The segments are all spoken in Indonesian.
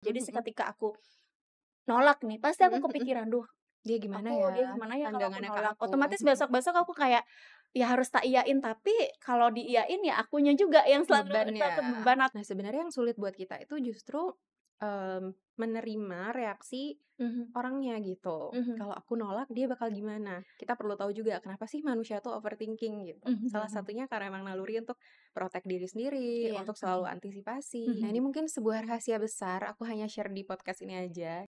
Jadi Mhm. seketika aku nolak nih, pasti aku Mhm mhm. kepikiran, "Duh, Dia gimana ya, dia gimana ya kalau aku pandangannya ke nolak?" aku? Otomatis Mhm. besok-besok aku kayak, ya harus tak iyain, tapi kalau diiyain ya akunya juga yang selalu Beban satu ya. beban Nah, sebenarnya yang sulit buat kita itu justru, menerima reaksi mhm orangnya gitu. mhm Kalau aku nolak dia bakal gimana? Kita perlu tahu juga kenapa sih manusia tuh overthinking gitu. mhm Salah mhm. satunya karena emang naluri untuk protect diri sendiri, Iya, untuk selalu mhm antisipasi. Nah, mhm. ini mungkin sebuah rahasia besar, aku hanya share di podcast ini aja.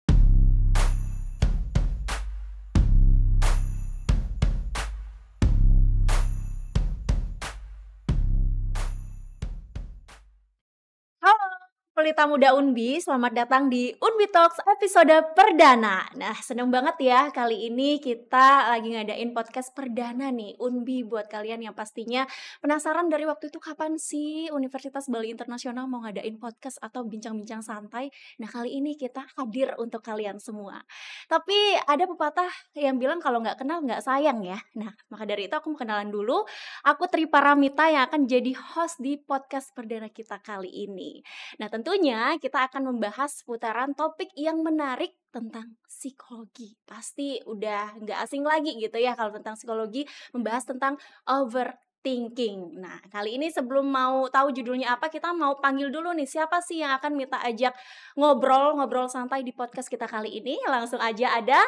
Halo, Pelita Muda Unbi, selamat datang di Unbi Talks episode perdana. Nah, seneng banget ya kali ini kita lagi ngadain podcast perdana nih, Unbi buat kalian yang pastinya penasaran dari waktu itu kapan sih Universitas Bali Internasional mau ngadain podcast atau bincang-bincang santai. Nah, kali ini kita hadir untuk kalian semua. Tapi ada pepatah yang bilang kalau nggak kenal nggak sayang ya. Nah, maka dari itu aku mau kenalan dulu. Aku Tri Paramita yang akan jadi host di podcast perdana kita kali ini. Nah, tentunya kita akan membahas seputaran topik yang menarik tentang psikologi. Pasti udah nggak asing lagi gitu ya kalau tentang psikologi, membahas tentang overthinking. Nah, kali ini sebelum mau tahu judulnya apa, kita mau panggil dulu nih siapa sih yang akan kita ajak ngobrol santai di podcast kita kali ini. Langsung aja ada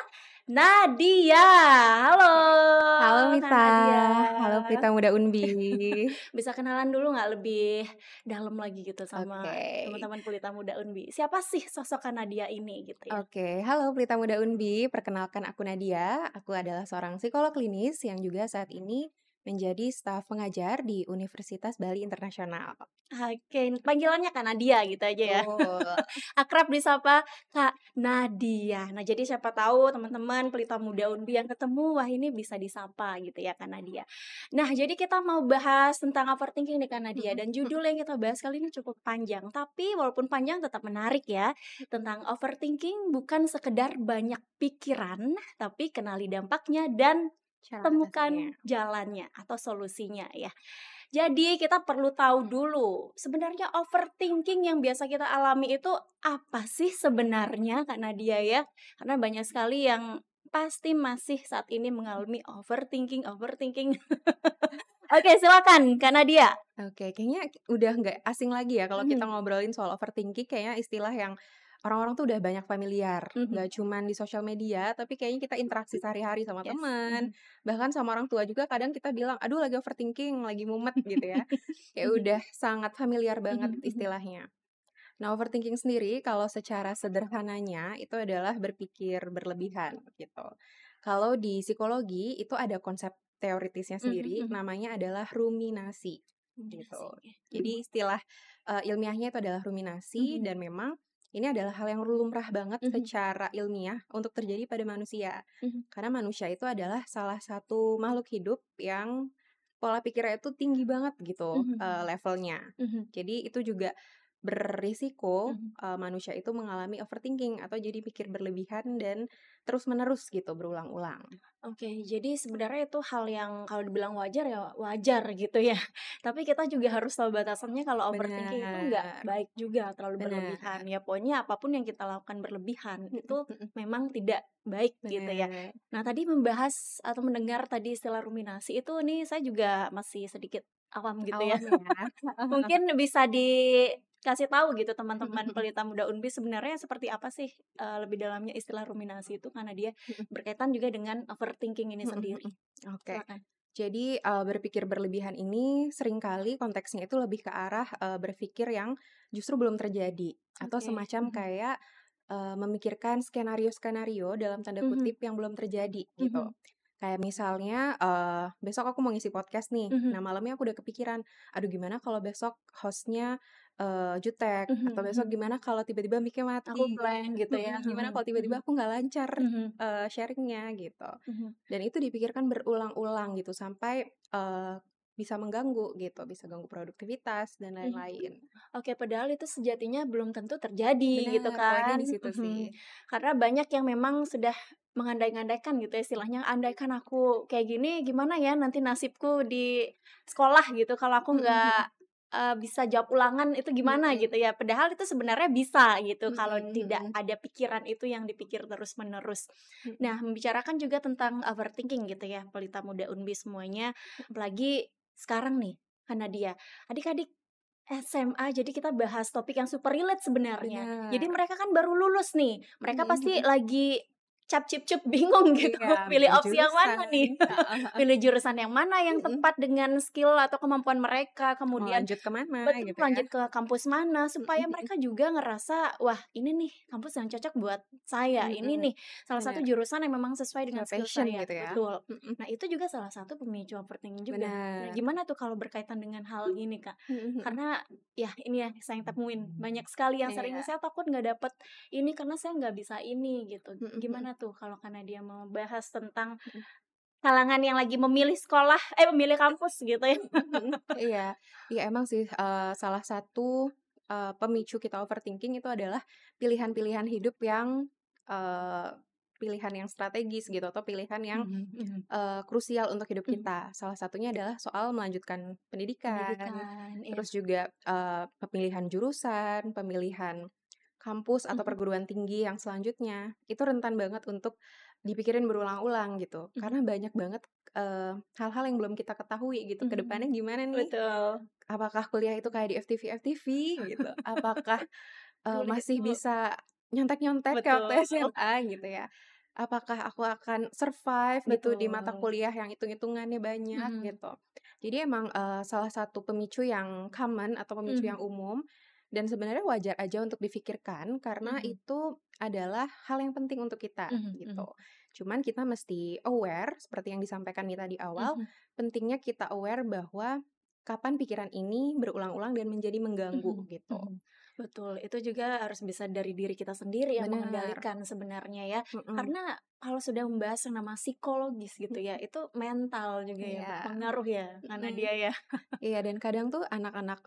Nadia. Halo, Halo Kak Mita, Nadia. halo Pelita Muda Unbi. Bisa kenalan dulu nggak lebih dalam lagi gitu sama Oke. teman-teman Pelita Muda Unbi? Siapa sih sosok Kak Nadia ini gitu ya? Oke, halo Pelita Muda Unbi, perkenalkan aku Nadia, aku adalah seorang psikolog klinis yang juga saat ini menjadi staf pengajar di Universitas Bali Internasional. Oke, panggilannya Kak Nadia gitu aja ya. Betul. Akrab disapa Kak Nadia. Nah, jadi siapa tahu teman-teman Pelita Muda Unbi yang ketemu, wah ini bisa disapa gitu ya Kak Nadia. Nah, jadi kita mau bahas tentang overthinking nih Kak Nadia Mhm dan mhm. judul yang kita bahas kali ini cukup panjang, tapi walaupun panjang tetap menarik ya. Tentang overthinking bukan sekedar banyak pikiran, tapi kenali dampaknya dan Cara temukan atasinya. jalannya atau solusinya ya. Jadi kita perlu tahu dulu, sebenarnya overthinking yang biasa kita alami itu apa sih sebenarnya Kak Nadia ya? Karena banyak sekali yang pasti masih saat ini mengalami overthinking overthinking. Oke, silakan Kak Nadia. Oke, kayaknya udah nggak asing lagi ya kalau kita Mhm, ngobrolin soal overthinking, kayaknya istilah yang orang-orang tuh udah banyak familiar. mhm, Nggak cuman di sosial media, tapi kayaknya kita interaksi sehari-hari sama yes, teman, mhm. bahkan sama orang tua juga kadang kita bilang, "Aduh lagi overthinking, lagi mumet," gitu ya. Kayak Mhm, udah sangat familiar banget mhm mhm. istilahnya. Nah, overthinking sendiri kalau secara sederhananya itu adalah berpikir berlebihan gitu. Kalau di psikologi itu ada konsep teoritisnya Mhm sendiri, mhm. namanya adalah ruminasi gitu. Kombinasi, Jadi mhm, istilah, ilmiahnya itu adalah ruminasi mhm, dan memang ini adalah hal yang lumrah banget mhm, secara ilmiah untuk terjadi pada manusia. mhm, Karena manusia itu adalah salah satu makhluk hidup yang pola pikirnya itu tinggi banget gitu, mhm mhm, levelnya. mhm, Jadi itu juga berisiko, mhm. manusia itu mengalami overthinking atau jadi pikir berlebihan dan terus-menerus gitu berulang-ulang. Oke, jadi sebenarnya itu hal yang kalau dibilang wajar ya wajar gitu ya. Tapi kita juga harus tahu batasannya kalau overthinking itu nggak Benar, baik juga terlalu berlebihan. benar. Ya pokoknya apapun yang kita lakukan berlebihan Mhm itu mhm. memang tidak baik gitu ya. Bener. Nah tadi membahas atau mendengar tadi istilah ruminasi itu nih saya juga masih sedikit awam gitu ya. Awam ya. Mungkin bisa dikasih tahu gitu Mhm teman-teman mhm. pelita muda Unbi sebenarnya seperti apa sih, lebih dalamnya istilah ruminasi itu karena dia Mhm berkaitan juga dengan overthinking ini mhm sendiri. mhm. Oke. Silakan. Jadi, berpikir berlebihan ini seringkali konteksnya itu lebih ke arah, berpikir yang justru belum terjadi atau Oke, semacam mhm, kayak, memikirkan skenario-skenario dalam tanda mhm, kutip yang belum terjadi gitu. mhm, Kayak misalnya, besok aku mau ngisi podcast nih, nah mhm, malamnya aku udah kepikiran, "Aduh gimana kalau besok host-nya, jutek?" mhm Atau, "Besok mhm. gimana kalau tiba-tiba mic-nya Aku mati?" blank gitu ya, "Gimana mhm kalau mhm, tiba-tiba aku nggak lancar, mhm sharing-nya?" Gitu. mhm. Dan itu dipikirkan berulang-ulang gitu sampai, bisa mengganggu gitu, bisa ganggu produktivitas dan Mhm. lain-lain. Oke, padahal itu sejatinya belum tentu terjadi gitu Bener, poinnya kan, di situ sih. mhm. Karena banyak yang memang sudah mengandai-andaikan gitu ya istilahnya, "Andaikan aku kayak gini gimana ya nanti nasibku di sekolah gitu kalau aku Mhm nggak mhm. bisa jawab ulangan itu gimana Mhm. gitu ya, padahal itu sebenarnya bisa gitu Mhm kalau tidak mhm. ada pikiran itu yang dipikir terus-menerus. Mhm. Nah, membicarakan juga tentang overthinking gitu ya, Pelita Muda Unbi semuanya, apalagi sekarang nih, karena dia adik-adik SMA, jadi kita bahas topik yang super relate sebenarnya. Jadi Bener. mereka kan baru lulus nih, mereka Mhm pasti mhm. lagi cap-cip-cup bingung gitu, Iya, pilih milih opsi yang mana jurusan. nih, Heeh heeh. pilih jurusan yang mana yang Mhm. tepat dengan skill atau kemampuan mereka, Mau kemudian lanjut ke mana betul, gitu ya. lanjut ke kampus mana, Mhm supaya mhm. mereka juga ngerasa, "Wah, ini nih kampus yang cocok buat saya, ini Mhm. nih salah satu Bener. jurusan yang memang sesuai dengan Sesuai skill passion saya." gitu ya. Betul. Mhm. Nah, itu juga salah satu pemicu overthinking juga. Nah, Bener. gimana tuh kalau berkaitan dengan hal ini, Kak? Mhm mhm. Karena ya ini ya saya yang temuin, banyak sekali yang sering, Iya. "Saya takut nggak dapet ini karena saya nggak bisa ini," gitu. Mhm mhm. Gimana tuh kalau karena dia mau bahas tentang Mhm. kalangan yang lagi memilih sekolah memilih kampus gitu ya? Mhm mhm. Iya. Iya emang sih, salah satu, pemicu kita overthinking itu adalah pilihan-pilihan hidup yang, eee, pilihan yang strategis gitu atau pilihan yang, Mhm mhm. krusial untuk hidup Mhm. kita. Salah satunya adalah soal melanjutkan pendidikan, Pendidikan, iya. terus juga, pemilihan jurusan, pemilihan kampus atau Mhm perguruan tinggi yang selanjutnya, itu rentan banget untuk dipikirin berulang-ulang gitu. mhm Karena banyak banget, hal-hal yang belum kita ketahui gitu, ke mhm. depannya gimana nih? Betul. Apakah kuliah itu kayak di FTV-FTV gitu? Apakah, Kuliah masih itu bisa nyontek-nyontek kayak waktu betul SMA gitu ya? Apakah aku akan survive gitu di mata betul. kuliah yang hitung-hitungannya banyak Mhm gitu? Jadi emang, salah satu pemicu yang common atau pemicu mhm yang umum dan sebenarnya wajar aja untuk difikirkan karena mhm itu adalah hal yang penting untuk kita mhm gitu. mhm Cuman kita mesti aware seperti yang disampaikan Mita di awal, mhm pentingnya kita aware bahwa kapan pikiran ini berulang-ulang dan menjadi mengganggu mhm gitu. mhm. Betul, itu juga harus bisa dari diri kita sendiri yang Benar. mengendalikan sebenarnya ya. Mhm. Karena kalau sudah membahas yang nama psikologis gitu ya, itu mental juga ya Iya. berpengaruh ya, karena Mhm. dia ya. Iya dan kadang tuh anak-anak,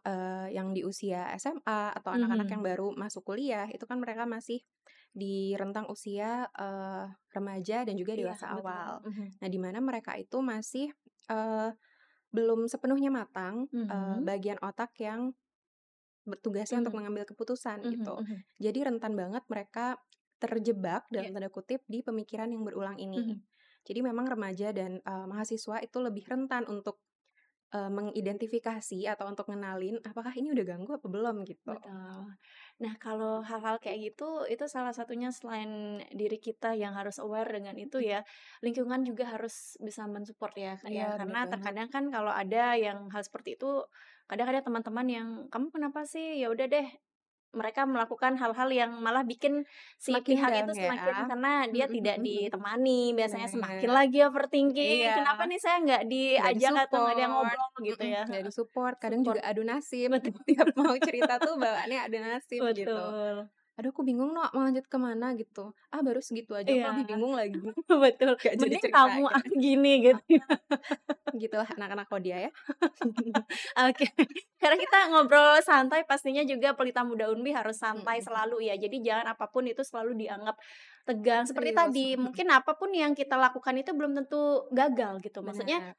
yang di usia SMA atau anak-anak yang Mhm. baru masuk kuliah, itu kan mereka masih di rentang usia, remaja dan juga Iya, dewasa betul. awal. Mhm. Nah, di mana mereka itu masih, eee, belum sepenuhnya matang, Mhm. bagian otak yang tugasnya untuk Mhm. mengambil keputusan Mhm gitu. mhm. Jadi rentan banget mereka terjebak Iya. dalam tanda kutip di pemikiran yang berulang ini. Mhm. Jadi memang remaja dan, mahasiswa itu lebih rentan untuk, mengidentifikasi atau untuk ngenalin apakah ini udah ganggu apa belum gitu. Betul. Nah, kalau hal-hal kayak gitu, itu salah satunya selain diri kita yang harus aware dengan itu Mhm. ya, lingkungan juga harus bisa mensupport ya, Kak, Iya ya. bener Karena banget. terkadang kan kalau ada yang hal seperti itu, kadang ada teman-teman yang, "Kamu kenapa sih?" Ya udah deh, mereka melakukan hal-hal yang malah bikin si Semakin pihak itu down ya. semakin karena dia Mhm tidak mhm. ditemani, biasanya semakin Bener. lagi overthinking, Iya, "Kenapa nih saya nggak nggak diajak atau nggak ada yang di-support. ngobrol?" Gitu Mhm, ya, nggak heeh. di-support, kadang juga Support, adu nasib, betul tiap mau cerita tuh bawaannya adu nasib gitu. betul. "Aduh aku bingung Nok, mau lanjut ke mana?" Gitu. "Ah baru segitu aja Iya, kok lebih bingung lagi." betul. Nggak jadi Mending cerita kamu, gitu. aku gini gitu ya. Gitulah anak-anak Kodia ya. Oke, karena kita ngobrol santai pastinya juga Pelita Muda Unbi harus santai Mhm. selalu ya. Jadi jangan apapun itu selalu dianggap tegang. Seperti Serius, tadi, mungkin apapun yang kita lakukan itu belum tentu gagal gitu. Maksudnya bener.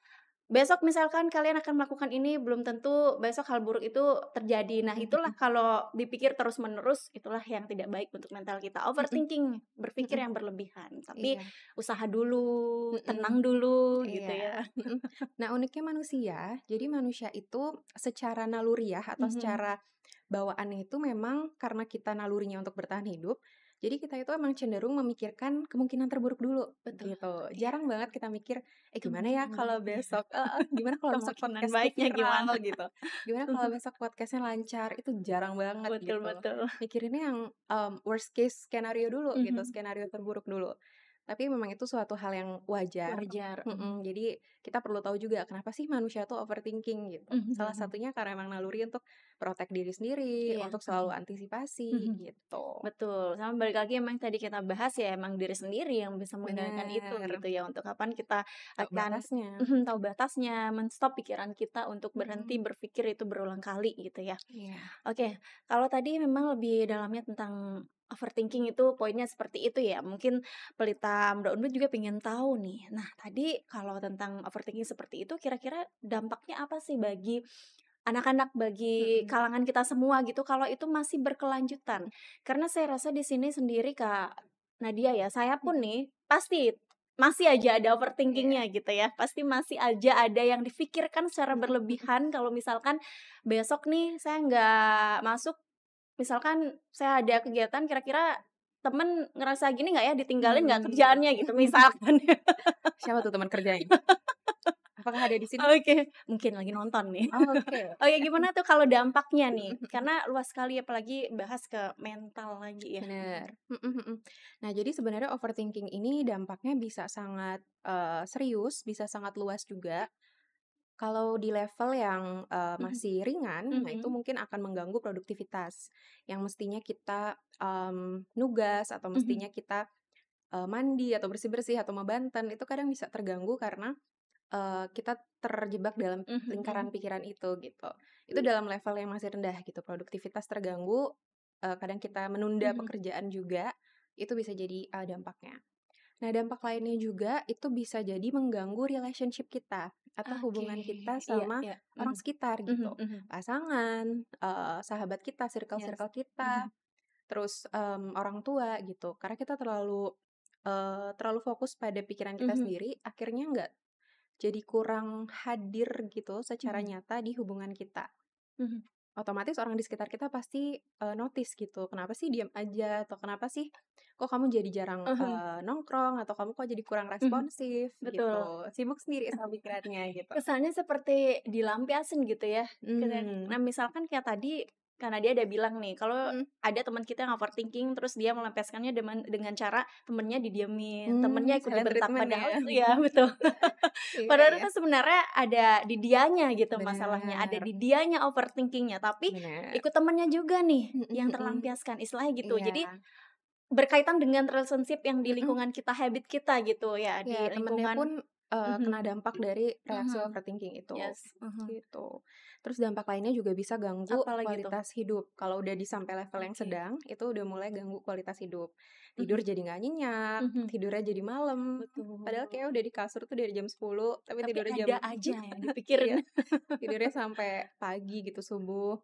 besok misalkan kalian akan melakukan ini, belum tentu besok hal buruk itu terjadi. Nah, Mhm itulah mhm. kalau dipikir terus-menerus, itulah yang tidak baik untuk mental kita. Mhm Overthinking, berpikir mhm. yang berlebihan. Tapi Iya. usaha dulu, tenang Mhm. dulu gitu Iya, ya. mhm. Nah, uniknya manusia, jadi manusia itu secara naluriah atau Mhm. secara bawaannya itu memang karena kita nalurinya untuk bertahan hidup, jadi kita itu emang cenderung memikirkan kemungkinan terburuk dulu, Betul, gitu. iya. Jarang banget kita mikir, gimana ya Kemungkinan kalau baiknya, besok" gimana kalau besok kemungkinan podcastku baiknya viral gimana? gitu, gimana kalau besok podcastnya lancar, itu jarang banget Betul gitu. betul. Mikirinnya yang, worst case skenario dulu gitu, Mhm, skenario terburuk dulu. Tapi memang itu suatu hal yang wajar. wajar, mhm. Jadi kita perlu tahu juga kenapa sih manusia tuh overthinking gitu. Mhm Salah mhm. satunya karena emang naluri untuk protect diri sendiri, Iya, untuk mhm selalu antisipasi mhm. gitu. Betul, sama balik lagi emang tadi kita bahas ya emang diri sendiri yang bisa mengendalikan itu Bener, gitu ya, untuk kapan kita tahu akan batasnya. tahu batasnya, men-stop pikiran kita untuk berhenti Mhm, berpikir itu berulang kali gitu ya. iya. Oke, kalau tadi memang lebih dalamnya tentang overthinking itu poinnya seperti itu ya, mungkin Pelita Muda Unbid juga pengen tahu nih. Nah, tadi kalau tentang overthinking seperti itu kira-kira dampaknya apa sih bagi anak-anak, bagi Mhm. kalangan kita semua gitu kalau itu masih berkelanjutan. Karena saya rasa di sini sendiri Kak Nadia ya, saya pun Mhm. nih pasti masih aja ada Iya. overthinking-nya gitu ya, pasti masih aja ada yang difikirkan secara Mhm mhm. berlebihan kalau misalkan besok nih saya nggak masuk, misalkan saya ada kegiatan kira-kira temen ngerasa gini nggak ya, ditinggalin nggak Mmm. kerjaannya gitu misalkan. Siapa tuh teman kerjanya? Apakah ada di sini? Oke, mungkin lagi nonton nih. Oke. Oke, gimana tuh kalau dampaknya nih? Mhm mhm. Karena luas sekali apalagi bahas ke mental lagi ya. Bener. Mhm mhm. Nah, jadi sebenarnya overthinking ini dampaknya bisa sangat, serius, bisa sangat luas juga. Kalau di level yang, Mhm, masih ringan, nah itu mhm, mungkin akan mengganggu produktivitas, yang mestinya kita, nugas atau mhm, mestinya kita, mandi atau bersih-bersih atau membanten, itu kadang bisa terganggu karena, kita terjebak dalam mhm, lingkaran mhm, pikiran itu, gitu. Itu dalam level yang masih rendah gitu, produktivitas terganggu, kadang kita menunda mhm. pekerjaan juga, itu bisa jadi, dampaknya. Nah, dampak lainnya juga itu bisa jadi mengganggu relationship kita atau Oke, hubungan kita iya sama iya, orang mhm, sekitar mhm, gitu. mhm, Pasangan, sahabat kita, yes, circle-circle kita, mhm, terus, orang tua gitu. Karena kita terlalu fokus pada pikiran kita mhm, sendiri, akhirnya nggak jadi kurang hadir gitu secara mhm, nyata di hubungan kita. mhm, Otomatis orang di sekitar kita pasti, notice gitu, "Kenapa sih diam aja?" Atau, "Kenapa sih kok kamu jadi jarang, mhm, nongkrong?" Atau, "Kamu kok jadi kurang mhm, responsif?" betul. Gitu. Sibuk sendiri sama pikirannya gitu. Kesannya seperti dilampiasin gitu ya. Mmm. Nah, misalkan kayak tadi, karena dia ada bilang nih, kalau Mhm. ada teman kita yang overthinking, terus dia melampiaskannya dengan cara temennya didiemin, temennya ikut Silent dibentak, treatment ya? padahal itu ya betul. Iya Padahal iya. itu sebenarnya ada di dianya gitu masalahnya, ada Bener di dianya overthinking-nya, tapi bener. ikut temennya juga nih Mhm yang mhm. terlampiaskan, istilahnya gitu. Iya. Jadi berkaitan dengan relationship yang di Mhm. lingkungan kita, habit kita gitu ya, di Ya, temennya lingkungan pun, mhm, kena dampak dari reaksi mhm, overthinking itu, yes, mhm. gitu. Terus dampak lainnya juga bisa ganggu Apalagi tuh? kualitas hidup. Kalau udah di sampai level yang Oke, sedang, itu udah mulai ganggu kualitas hidup. Tidur mhm, jadi nggak nyenyak, mhm, tidurnya jadi malam, padahal betul. kayak udah di kasur tuh dari jam 10, tapi Tapi tidurnya jam ada aja yang dipikirin. iya, tidurnya sampai pagi gitu, subuh.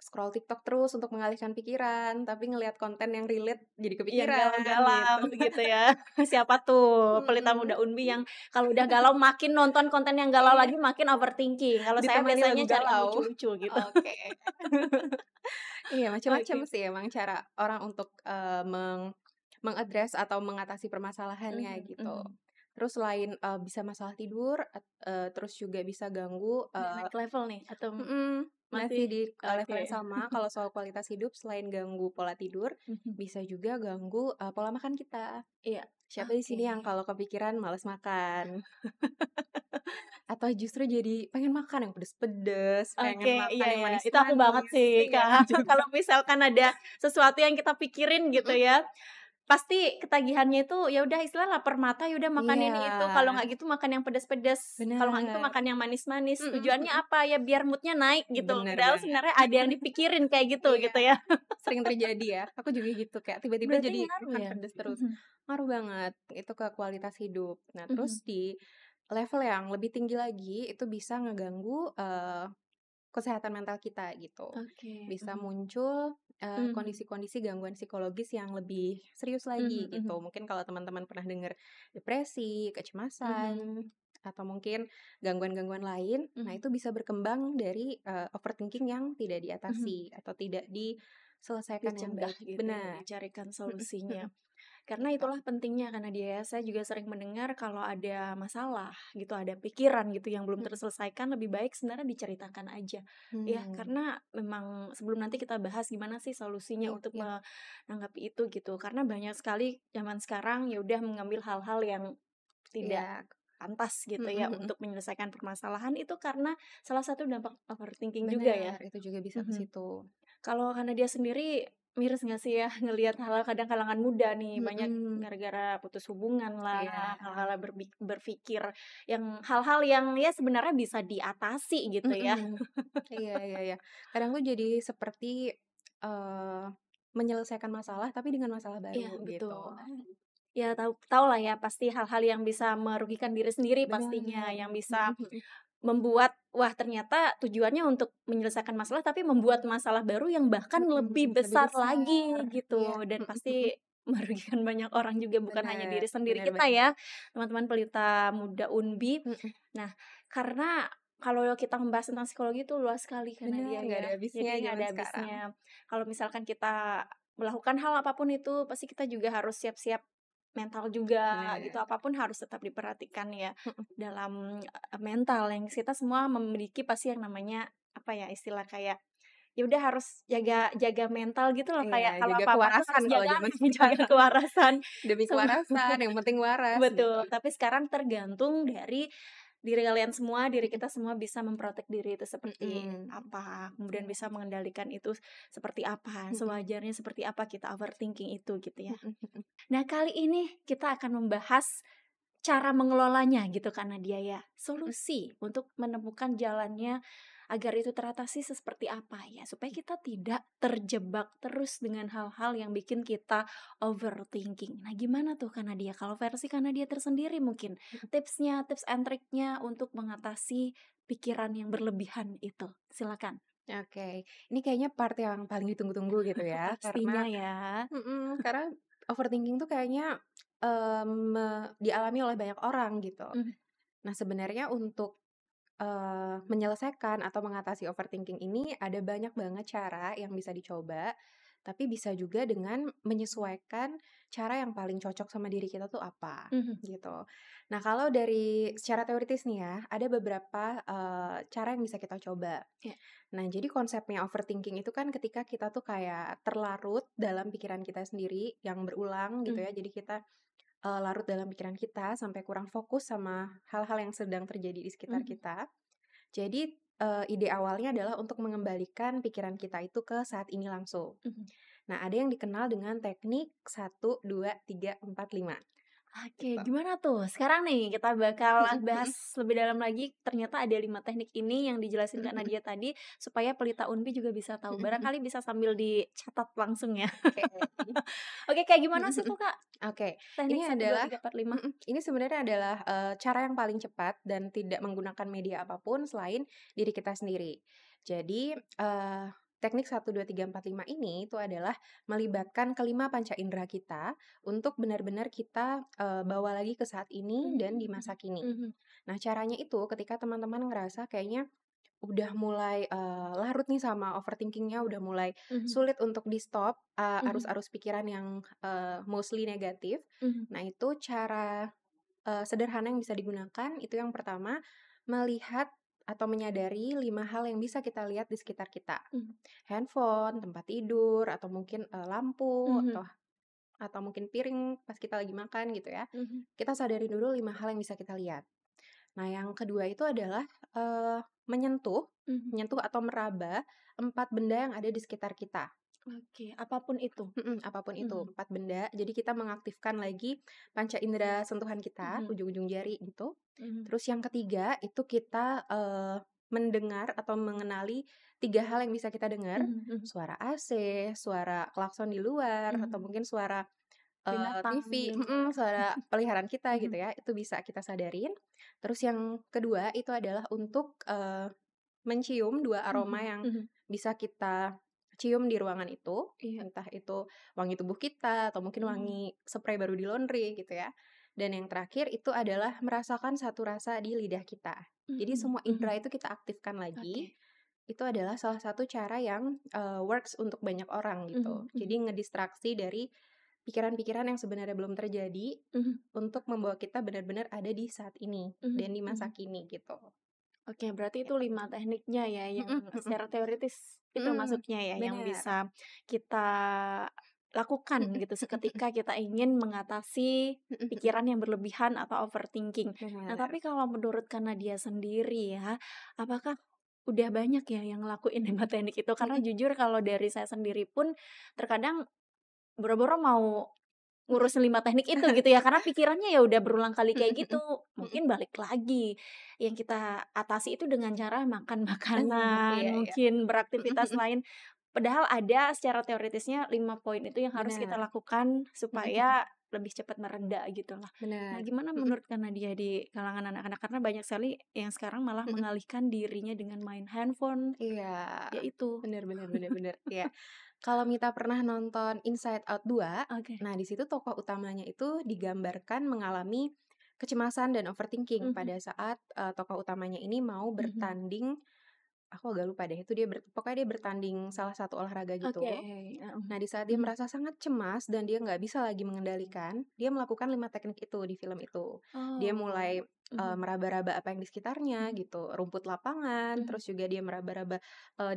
Scroll TikTok terus untuk mengalihkan pikiran, tapi ngelihat konten yang relate jadi Yang kepikiran, galau-galau gitu. gitu ya. Siapa tuh pelita Mhm. muda Unbi yang kalau udah galau makin nonton konten yang galau Iya, lagi makin overthinking. Kalau saya ditemani biasanya lagu cari yang galau. lucu-lucu gitu. Oke. Iya, macam-macam Oke. sih emang cara orang untuk, mengadres atau mengatasi permasalahannya Mhm, gitu. mhm. Terus selain, bisa masalah tidur, terus juga bisa ganggu, Udah naik level nih atau mhm, masih masih di, level oke. yang sama kalau soal kualitas hidup selain ganggu pola tidur, Mhm. bisa juga ganggu, pola makan kita. Iya, Siapa di oke. sini yang kalau kepikiran males makan? Atau justru jadi pengen makan yang pedes-pedes, pengen Oke, makan iya yang ya, itu aku banget manis-manis, sih, iya Kak. aku juga. Kalau misalkan ada sesuatu yang kita pikirin gitu Mhm, ya, pasti ketagihannya itu ya udah istilah lapar mata, ya udah makan iya, ini itu, kalau nggak gitu makan yang pedes-pedes, kalau nggak gitu bener, makan yang manis-manis. mhm Tujuannya mhm, apa? Ya biar mood-nya naik gitu, bener padahal banget, sebenarnya ada yang dipikirin kayak iya, gitu ya. sering terjadi ya, aku juga gitu kayak tiba-tiba Berarti jadi ngaruh makan ya? pedes terus, Mhm, ngaruh banget itu ke kualitas hidup. Nah mhm. terus di level yang lebih tinggi lagi, itu bisa ngeganggu, kesehatan mental kita gitu. Oke, Bisa mhm, muncul, mhm, kondisi-kondisi gangguan psikologis yang lebih serius lagi mhm, gitu. mhm, Mungkin kalau teman-teman pernah dengar depresi, mhm, kecemasan, atau mungkin gangguan-gangguan lain, nah mhm, itu bisa berkembang dari, overthinking yang tidak mhm. diatasi atau tidak diselesaikan dengan Dicegah baik. gitu ya, Benar. dicarikan Mhm solusinya. mhm, Karena gitu. itulah pentingnya karena dia ya, saya juga sering mendengar kalau ada masalah gitu, ada pikiran gitu yang belum Mhm. terselesaikan, lebih baik sebenarnya diceritakan aja. Ya, Mmm, karena memang sebelum nanti kita bahas gimana sih solusinya iya untuk iya. menanggapi itu gitu. Karena banyak sekali zaman sekarang ya udah mengambil hal-hal yang tidak Iya. pantas gitu Mhm ya mhm. untuk menyelesaikan permasalahan itu karena salah satu dampak overthinking juga ya. Bener, itu juga bisa ke Mhm. situ. Kalau karena dia sendiri, miris nggak sih ya ngelihat hal-hal kadang kalangan muda nih banyak Mhm. gara-gara putus hubungan lah, Iya. hal-hal berpikir yang hal-hal yang ya sebenarnya bisa diatasi gitu ya. Mhm. Iya iya iya. Kadang tuh jadi seperti, eee, menyelesaikan masalah tapi dengan masalah Iya baru gitu. betul. Ya tahu lah ya pasti hal-hal yang bisa merugikan diri sendiri pastinya, Bener. yang Mhm bisa mhm. membuat wah ternyata tujuannya untuk menyelesaikan masalah tapi membuat masalah baru yang bahkan lebih Lebih besar besar. lagi Iya, gitu, dan pasti merugikan banyak orang juga, bukan hanya bener diri sendiri bener kita banget. ya, teman-teman pelita muda Unbi. Mhm, Nah, karena kalau kita membahas tentang psikologi itu luas sekali kan bener, Nadia nggak ya, ada habisnya jadi nggak zaman ada sekarang. habisnya. Kalau misalkan kita melakukan hal apapun itu, pasti kita juga harus siap-siap mental juga Bener, gitu, apapun harus tetap diperhatikan ya mhm, dalam mental. Yang kita semua memiliki pasti yang namanya apa ya, istilah kayak ya udah harus jaga jaga mental gitu loh, iya, kayak kalau jaga apa-apa tuh kewarasan harus kalau jaga zaman jaga sekarang. kewarasan Demi semua. kewarasan, yang penting waras gitu. Betul, tapi sekarang tergantung dari diri kalian semua, diri Mhm kita semua bisa memprotek diri itu seperti mhm, apa, kemudian iya, bisa mengendalikan itu seperti apa, mhm sewajarnya seperti apa kita overthinking itu gitu ya. mhm mhm. Nah, kali ini kita akan membahas cara mengelolanya gitu kan Nadia ya. Mhm. Solusi untuk menemukan jalannya agar itu teratasi seperti apa ya, supaya kita tidak terjebak terus dengan hal-hal yang bikin kita overthinking. Nah, gimana tuh Kak Nadia? Kalau versi Kak Nadia tersendiri mungkin tipsnya, tips and triknya untuk mengatasi pikiran yang berlebihan itu. Silakan. Oke, ini kayaknya part yang paling ditunggu-tunggu gitu ya, Pastinya ya. karena overthinking tuh kayaknya, dialami oleh banyak orang gitu. Mhm, Nah sebenarnya untuk, menyelesaikan atau mengatasi overthinking ini ada banyak banget cara yang bisa dicoba, tapi bisa juga dengan menyesuaikan cara yang paling cocok sama diri kita tuh apa, mhm, gitu. Nah kalau dari secara teoritis nih ya, ada beberapa, cara yang bisa kita coba. ya, Nah, jadi konsepnya overthinking itu kan ketika kita tuh kayak terlarut dalam pikiran kita sendiri yang berulang gitu mhm, ya. Jadi kita larut dalam pikiran kita sampai kurang fokus sama hal-hal yang sedang terjadi di sekitar mhm, kita. Jadi ide awalnya adalah untuk mengembalikan pikiran kita itu ke saat ini langsung. mhm. Nah, ada yang dikenal dengan teknik 1, 2, 3, 4, 5 Oke, gitu. gimana tuh? Sekarang nih kita bakal Mhm bahas mhm. lebih dalam lagi, ternyata ada 5 teknik ini yang dijelasin Mhm Kak mhm. Nadia tadi, supaya pelita Unbi juga bisa tahu. Mhm mhm. Barangkali bisa sambil dicatat langsung ya. Oke. Oke, kayak Mhm gimana sih mhm. tuh Kak? Oke, Teknik ini 1, 2, 3, 4, 5? ini sebenarnya adalah, cara yang paling cepat dan tidak menggunakan media apapun selain diri kita sendiri. Jadi, teknik 1, 2, 3, 4, 5 ini itu adalah melibatkan kelima panca indera kita untuk benar-benar kita, bawa lagi ke saat ini dan di Mhm, masa kini. mhm, Nah, caranya itu ketika teman-teman ngerasa kayaknya udah mulai, larut nih sama overthinking-nya, udah mulai mhm, sulit untuk di-stop, mhm, arus-arus pikiran yang, mostly negatif. mhm, Nah, itu cara, sederhana yang bisa digunakan, itu yang pertama, melihat atau menyadari 5 hal yang bisa kita lihat di sekitar kita. mhm, Handphone, tempat tidur, atau mungkin, lampu, mhm, atau mungkin piring pas kita lagi makan gitu ya. mhm, Kita sadarin dulu 5 hal yang bisa kita lihat. Nah, yang kedua itu adalah, menyentuh mhm. menyentuh atau meraba 4 benda yang ada di sekitar kita. Oke, apapun itu. Apapun itu, Mhm, 4 benda. Jadi kita mengaktifkan lagi panca indera sentuhan kita, mhm, ujung-ujung jari gitu. mhm, Terus yang ketiga itu kita, mendengar atau mengenali 3 hal yang bisa kita dengar, mhm, mhm, suara AC, suara klakson di luar, atau mhm. mungkin suara Binatang TV gitu ya. suara peliharaan kita gitu Mhm, ya, itu bisa kita sadarin. Terus yang kedua itu adalah untuk, mencium 2 aroma mhm, yang mhm. bisa kita cium di ruangan itu, Iya, entah itu wangi tubuh kita atau mungkin mhm, wangi spray baru di laundry gitu ya. Dan yang terakhir itu adalah merasakan satu rasa di lidah kita. Jadi mhm, semua mhm. indera itu kita aktifkan lagi, Oke. itu adalah salah satu cara yang, works untuk banyak orang gitu. Mhm, Jadi mhm, ngedistraksi dari pikiran-pikiran yang sebenarnya belum terjadi, mhm, untuk membawa kita benar-benar ada di saat ini mhm, dan di masa mhm. kini gitu. Oke, berarti itu Gitu. 5 tekniknya ya yang Mhm mhm. secara teoritis itu Mhm, maksudnya ya yang bener. bisa kita lakukan Mhm gitu mhm mhm. seketika kita ingin mengatasi Mhm mhm. pikiran yang berlebihan atau overthinking. Nah, Bener. tapi kalau menurut Kak Nadia sendiri ya, apakah udah banyak ya yang ngelakuin 5 teknik itu? Karena Mhm. jujur kalau dari saya sendiri pun terkadang boro-boro mau ngurus 5 teknik itu gitu ya, karena pikirannya ya udah berulang kali Mhm kayak gitu. mhm. Mhm. Mungkin balik lagi, yang kita atasi itu dengan cara makan makanan, Iya iya. mungkin Mhm beraktivitas mhm. lain. Padahal ada secara teoritisnya 5 poin itu yang harus kita Bener. lakukan Mhm mhm. supaya lebih cepat mereda gitu lah. Nah, Benar. gimana Mhm. menurut Kak Nadia di kalangan anak-anak? Karena banyak sekali yang sekarang malah Mhm. mengalihkan dirinya dengan main handphone, Iya, ya itu. bener bener bener bener, iya. Kalau Mita pernah nonton Inside Out 2, Oke. nah di situ tokoh utamanya itu digambarkan mengalami kecemasan dan overthinking Mhm, pada saat, tokoh utamanya ini mau mhm. bertanding, aku agak lupa deh, itu dia pokoknya dia bertanding salah satu olahraga Oke, gitu. heeh. Nah, di saat dia Mhm. merasa sangat cemas dan dia nggak bisa lagi mengendalikan, dia melakukan 5 teknik itu di film itu. Dia Oh. mulai, Mhm, meraba-raba apa yang di sekitarnya mhm, gitu, rumput lapangan, mhm, terus juga dia meraba-raba,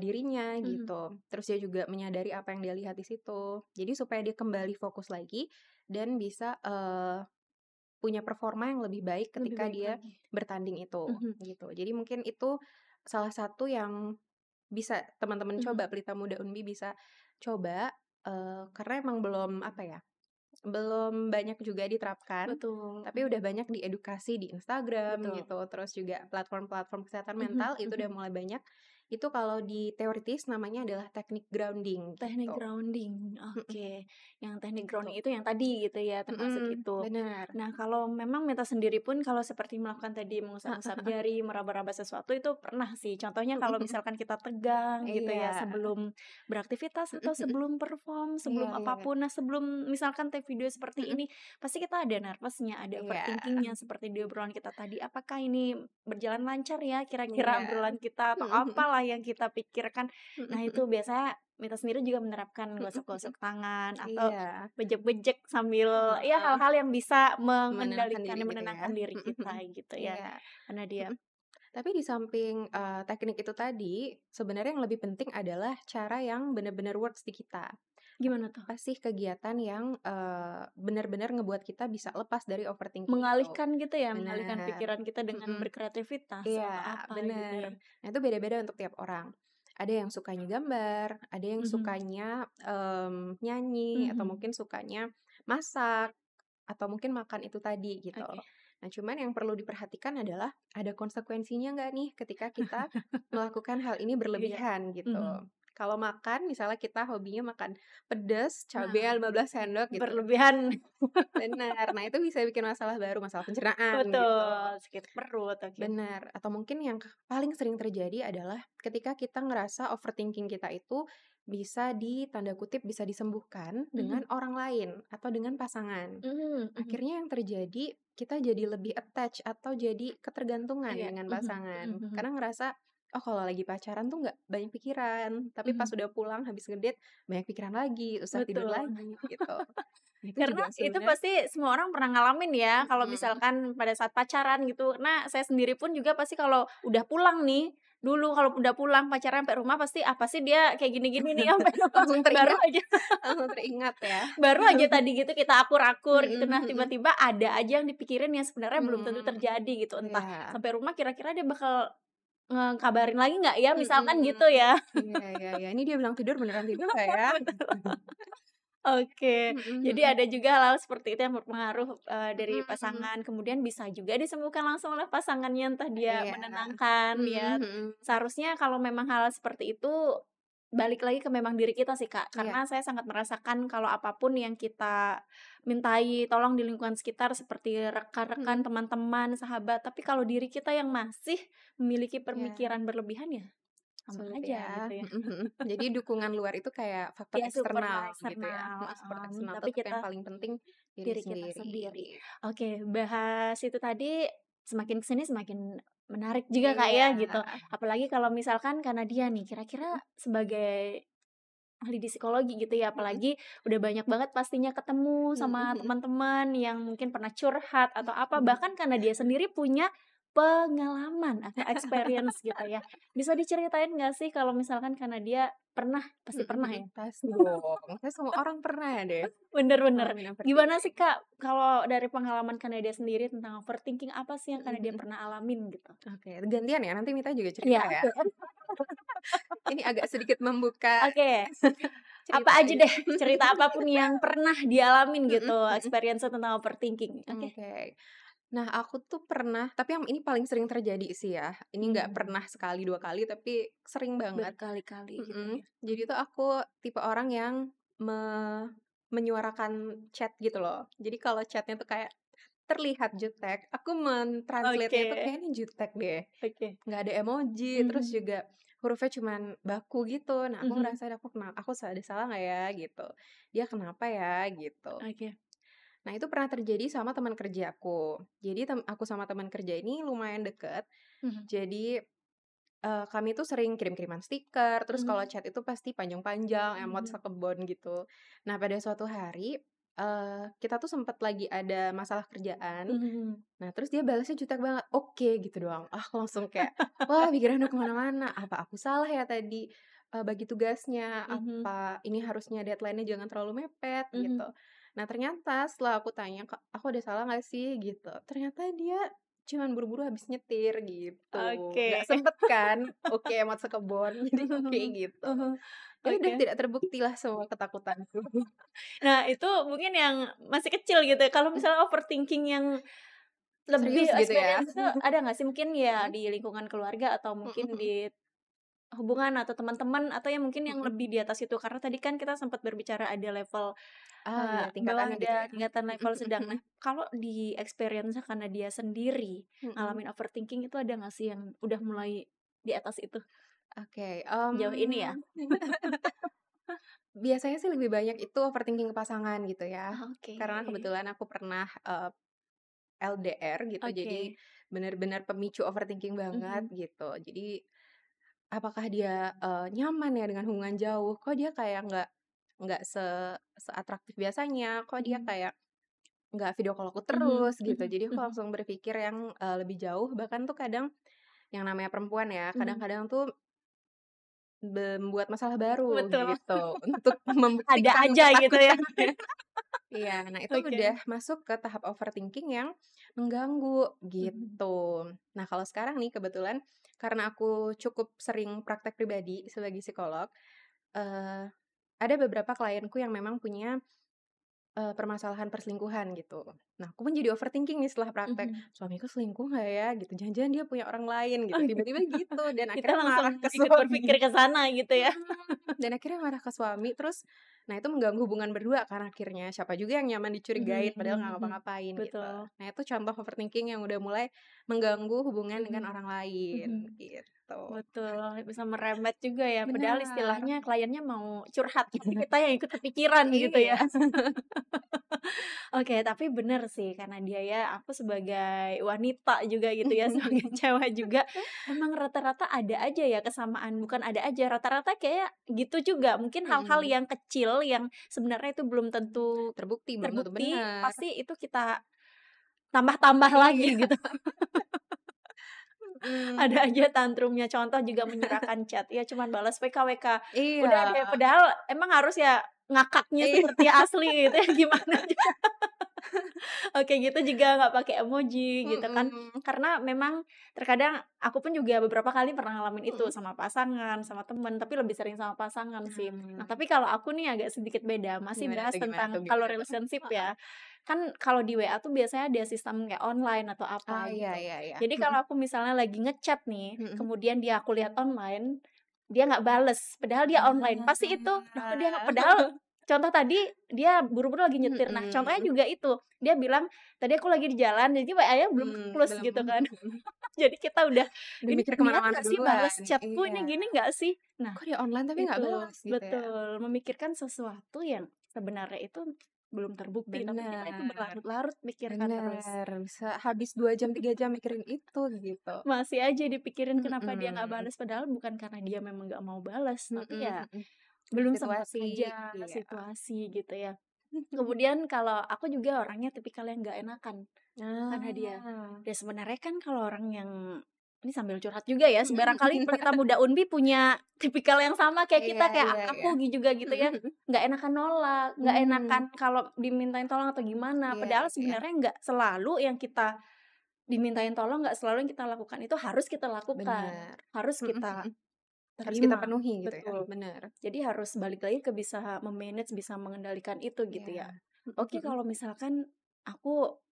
dirinya mhm. gitu. Terus dia juga menyadari apa yang dia lihat di situ. Jadi supaya dia kembali fokus lagi dan bisa, punya performa yang lebih baik Lebih ketika baik dia lagi. bertanding itu, Mhm, gitu. Jadi mungkin itu salah satu yang bisa teman-teman mhm. coba, Pelita Muda Unbi bisa coba, karena emang belum, apa ya, belum banyak juga diterapkan, Betul, tapi udah banyak diedukasi di Instagram betul. gitu, terus juga platform-platform kesehatan Mhm, mental itu udah mhm. mulai banyak. Itu kalau di teoritis namanya adalah teknik grounding Teknik gitu. grounding, Mhm, oke. Yang teknik gitu. grounding itu yang tadi gitu ya, termasuk itu. Bener. Nah, kalau memang Mita sendiri pun kalau seperti melakukan tadi mengusap-ngusap Heeh, jari, meraba-raba sesuatu itu pernah sih. Contohnya mhm kalau mhm. misalkan kita tegang gitu ya Iya, sebelum beraktivitas mhm atau mhm. sebelum perform, Iya sebelum iya iya. apapun. Nah, sebelum misalkan take video seperti Mhm. ini, pasti kita ada nervousnya, ada Iya, overthinking-nya seperti di obrolan kita tadi. Apakah ini berjalan lancar ya kira-kira iya. obrolan kita atau Mhm mhm. apalah yang kita pikirkan. Mhm Nah, itu mhm. biasanya Mita sendiri juga menerapkan Mhm mhm. gosok-gosok tangan atau Iya, bejek-bejek sambil ya heeh, hal-hal yang bisa menenangkan mengendalikan diri dan gitu ya. menenangkan diri Mhm mhm. kita gitu ya, Iya, karena dia mhm. Tapi di samping, teknik itu tadi, sebenarnya yang lebih penting adalah cara yang benar-benar works di kita. gimana tuh? Apa sih kegiatan yang, benar-benar ngebuat kita bisa lepas dari overthinking itu? Mengalihkan gitu ya, mengalihkan Benar, pikiran kita dengan mhm. berkreativitas atau Iya, apa gitu bener. ya? Nah, itu beda-beda untuk tiap orang. Ada yang sukanya gambar, ada yang Mhm, sukanya, nyanyi, atau mhm, mungkin sukanya masak, atau mungkin makan itu tadi, gitu. oke. Nah, cuman yang perlu diperhatikan adalah, ada konsekuensinya nggak nih ketika kita melakukan hal ini Iya, berlebihan, gitu. mhm. Kalau makan, misalnya kita hobinya makan pedas, Nah, cabenya 15 sendok gitu. berlebihan. Bener, nah itu bisa bikin masalah baru, masalah pencernaan, gitu. Betul, sakit perut, oke. Benar, atau mungkin yang paling sering terjadi adalah ketika kita ngerasa overthinking kita itu bisa tanda kutip, bisa disembuhkan Mhm, dengan orang lain atau dengan pasangan. mhm, mhm. Akhirnya yang terjadi, kita jadi lebih attach atau jadi ketergantungan Iya, dengan mhm, mhm, pasangan. mhm, Karena ngerasa, oh kalau lagi pacaran tuh nggak banyak pikiran, tapi pas mhm. udah pulang habis ngedate, banyak pikiran lagi, susah tidur Betul. lagi, gitu. Itu Karena juga itu sebenarnya pasti semua orang pernah ngalamin ya, kalau mhm, misalkan pada saat pacaran gitu. Nah, saya sendiri pun juga pasti kalau udah pulang nih, dulu kalau udah pulang pacaran sampai rumah pasti, "Apa sih dia kayak gini-gini nih?" Sampai rumah langsung baru teringat aja langsung teringat ya. baru aja tadi gitu kita akur-akur gitu. Mhm Nah, mhm. tiba-tiba ada aja yang dipikirin yang sebenarnya belum tentu Mmm, terjadi gitu. Entah iya, sampai rumah kira-kira dia bakal ngekabarin lagi nggak ya, misalkan mhm, gitu ya. iya iya iya, "Ini dia bilang tidur beneran tidur nggak ya?" Betul. Oke, Mhm jadi mhm, ada juga hal seperti itu yang berpengaruh, dari mhm, pasangan, kemudian bisa juga disembuhkan langsung oleh pasangannya, entah dia iya, menenangkan ya. mhm mhm, Seharusnya kalau memang hal seperti itu, balik lagi ke memang diri kita sih, Kak. iya Karena saya sangat merasakan kalau apapun yang kita mintai tolong di lingkungan sekitar seperti rekan-rekan, mhm, teman-teman, sahabat, tapi kalau diri kita yang masih memiliki iya, pemikiran berlebihan ya sama sulit aja ya, gitu ya. mhm mhm. Jadi dukungan luar itu kayak faktor Ya superlah eksternal gitu ya, eksternal, support eksternal, tapi tetap yang kita paling penting diri diri kita sendiri. sendiri. Oke, bahas itu tadi semakin ke sini semakin menarik juga, Kak, Iya, ya, gitu. Apalagi kalau misalkan karena dia nih, kira-kira mhm sebagai ahli di psikologi gitu ya, mhm apalagi udah banyak banget pastinya ketemu mhm sama mhm teman-teman yang mungkin pernah curhat atau apa, mhm. bahkan karena dia sendiri punya pengalaman atau experience gitu ya. Bisa diceritain nggak sih kalau misalkan karena dia pernah, pasti Mhm pernah mhm, ya? pasti dong, kayaknya semua orang pernah deh Bener, bener. ngalamin Gimana overthinking. sih, Kak, kalau dari pengalaman Kanadia sendiri tentang overthinking, apa sih yang Mhm Kanadia mhm. pernah alamin gitu? Oke, gantian ya, nanti Mita juga Iya, cerita ya. oke. Ini agak sedikit membuka Oke, apa cerita aja gitu. deh, cerita apapun yang pernah dialamin Mhm gitu, mhm. experience tentang overthinking, oke. Oke. Nah, aku tuh pernah tapi yang ini paling sering terjadi sih ya, ini nggak Mmm, pernah sekali, 2 kali, tapi sering banget. berkali-kali gitu Mhm. ya. Jadi tuh aku tipe orang yang menyuarakan chat gitu loh. Jadi kalau chatnya tuh kayak terlihat jutek, aku men-translate-nya tuh Oke. kayaknya jutek deh. Oke. Nggak ada emoji, terus Mhm. juga hurufnya cuman baku gitu. Nah, aku Mhm. ngerasain aku ada salah nggak ya gitu. Dia kenapa ya gitu. Oke. Nah, itu pernah terjadi sama teman kerja aku. Jadi aku sama teman kerja ini lumayan deket. Mhm. Jadi kami tuh sering kirim-kiriman stiker, terus kalau Mmm. chat itu pasti panjang-panjang, emot Mhm. sekebon gitu. Nah, pada suatu hari, kita tuh sempet lagi ada masalah kerjaan. Mhm. Nah, terus dia balasnya jutek banget, "Oke," gitu doang. Ah, aku langsung kayak, wah pikiran udah kemana mana, apa aku salah ya tadi, bagi tugasnya, Mhm. apa ini harusnya deadline-nya jangan terlalu mepet, Mhm. gitu. Nah, ternyata setelah aku tanya, "Kak, aku ada salah nggak sih?" Gitu, ternyata dia cuman buru-buru habis nyetir, gitu. Nggak Oke. sempet kan, oke emot sekebon, jadi oke Mhm. gitu. Mhm. Ya udah, Oke. tidak terbuktilah semua ketakutanku. Nah, itu mungkin yang masih kecil gitu ya, kalau misalnya overthinking yang lebih Serius gitu ya? experience itu ada nggak sih? Mungkin ya Mhm, di lingkungan keluarga atau mhm mungkin mhm, di hubungan atau teman-teman atau yang mungkin yang mhm. lebih di atas itu? Karena tadi kan kita sempat berbicara ada level, Ah, iya bawah, tingkatannya gitu ada ya? tingkatan Mhm level mhm sedang. mhm, Nah, kalau di experience karena dia sendiri mhm. ngalamin overthinking itu ada nggak sih yang udah mulai di atas itu, Oke, sejauh ini ya? biasanya sih lebih banyak itu overthinking ke pasangan gitu ya. Oke. Karena kebetulan aku pernah, LDR gitu, jadi Oke. bener-bener pemicu overthinking banget Mhm. gitu. Jadi, apakah dia, nyaman ya dengan hubungan jauh? Kok dia kayak nggak seatraktif biasanya? Kok dia Mhm. kayak nggak video call aku Mhm. terus gitu? Mhm. Jadi aku Mhm. langsung berpikir yang, lebih jauh, bahkan tuh kadang yang namanya perempuan ya, Mhm. kadang-kadang tuh membuat masalah baru Betul. gitu, untuk Ada membuktikan aja gitu ya? ketakutannya. Iya, nah itu udah Oke. masuk ke tahap overthinking yang mengganggu, Mhm. gitu. Nah, kalau sekarang nih kebetulan karena aku cukup sering praktek pribadi sebagai psikolog, eee, ada beberapa klienku yang memang punya permasalahan perselingkuhan gitu. Nah, aku pun jadi overthinking nih setelah praktek, Mhm. "Suamiku selingkuh nggak ya?" Gitu, "Jangan-jangan dia punya orang lain?" Gitu, Oh, tiba-tiba gitu, dan kita akhirnya marah langsung ke ikut berpikir suami. ke sana gitu ya? Dan akhirnya marah ke suami, terus nah itu mengganggu hubungan berdua kan akhirnya, siapa juga yang nyaman dicurigain Mhm. padahal nggak Mhm. ngapa-ngapain gitu. Betul. Nah itu contoh overthinking yang udah mulai mengganggu hubungan dengan Mhm. orang lain, Mhm. gitu. Betul, bisa merembet juga ya, padahal Benar. istilahnya kliennya mau curhat, tapi kita yang ikut kepikiran gitu Iya. ya. Oke, tapi bener sih karena dia ya, aku sebagai wanita juga gitu ya, sebagai cewek juga, emang rata-rata ada aja ya kesamaan, bukan ada aja, rata-rata kayak gitu juga. Mungkin hal-hal Mhm. yang kecil yang sebenarnya itu belum tentu Terbukti, belum tentu terbukti, benar. pasti itu kita tambah-tambah lagi Iya. gitu. Mhm. Ada aja tantrumnya, contoh juga menyerahkan chat, ya cuman balas WK, udah Iya. deh, padahal emang harus ya ngakaknya Iya. seperti asli gitu ya, gimana juga oke gitu juga nggak pakai emoji gitu kan. Mhm. Karena memang terkadang aku pun juga beberapa kali pernah ngalamin itu Mhm. sama pasangan, sama temen, tapi lebih sering sama pasangan sih. Nah, Nah, tapi kalau aku nih agak sedikit beda, masih gimana bahas tuh gimana tentang tuh kalau gimana tuh? relationship Heeh. ya, kan kalau di WA tuh biasanya ada sistem kayak online atau Ah, apa iya gitu. iya iya. Jadi Mhm kalau aku misalnya lagi ngechat nih, mhm. kemudian dia aku lihat online, dia nggak bales, padahal dia online, pasti itu, "Loh kok dia nggak" padahal Ah. contoh tadi dia buru-buru lagi nyetir. Nah, contohnya Mhm. juga itu, dia bilang, "Tadi aku lagi di jalan," jadi WA-nya belum ke-close Belum gitu kan. mhm. Jadi kita udah, Udah "Ini mikir ke niat mana-mana nggak sih bales duluan, chat-ku iya. ini, gini nggak sih?" Nah, Kok dia online tapi nggak itu, balas gitu ya? betul, memikirkan sesuatu yang sebenarnya itu belum terbukti, tapi kita itu Bener berlarut-larut mikirkan terus. bener, bisa habis 2 jam, 3 jam mikirin itu gitu. Masih aja dipikirin kenapa dia nggak Mhm, balas, padahal bukan karena dia memang nggak mau balas, tapi mhm ya mhm. belum sempat Situasi, aja, iya. situasi gitu ya. Kemudian kalau aku juga orangnya tipikal yang nggak enakan karena dia. Ah. Ya sebenarnya kan kalau orang yang ini sambil curhat juga ya, Mhm barangkali mhm. pelita muda Unbi punya tipikal yang sama kayak Iya kita, kayak iya iya. aku juga gitu Mhm ya, mhm. nggak enakan nolak, nggak enakan Mmm, kalau dimintain tolong atau gimana. iya Padahal iya iya. sebenarnya nggak selalu yang kita dimintain tolong, nggak selalu yang kita lakukan itu harus kita lakukan, Bener. harus Mhm kita mhm. Harus kita terima. penuhi gitu ya, Betul. bener. Jadi harus balik lagi ke bisa bisa mengendalikan itu gitu ya. Iya. Mhm Oke, mhm. kalau misalkan aku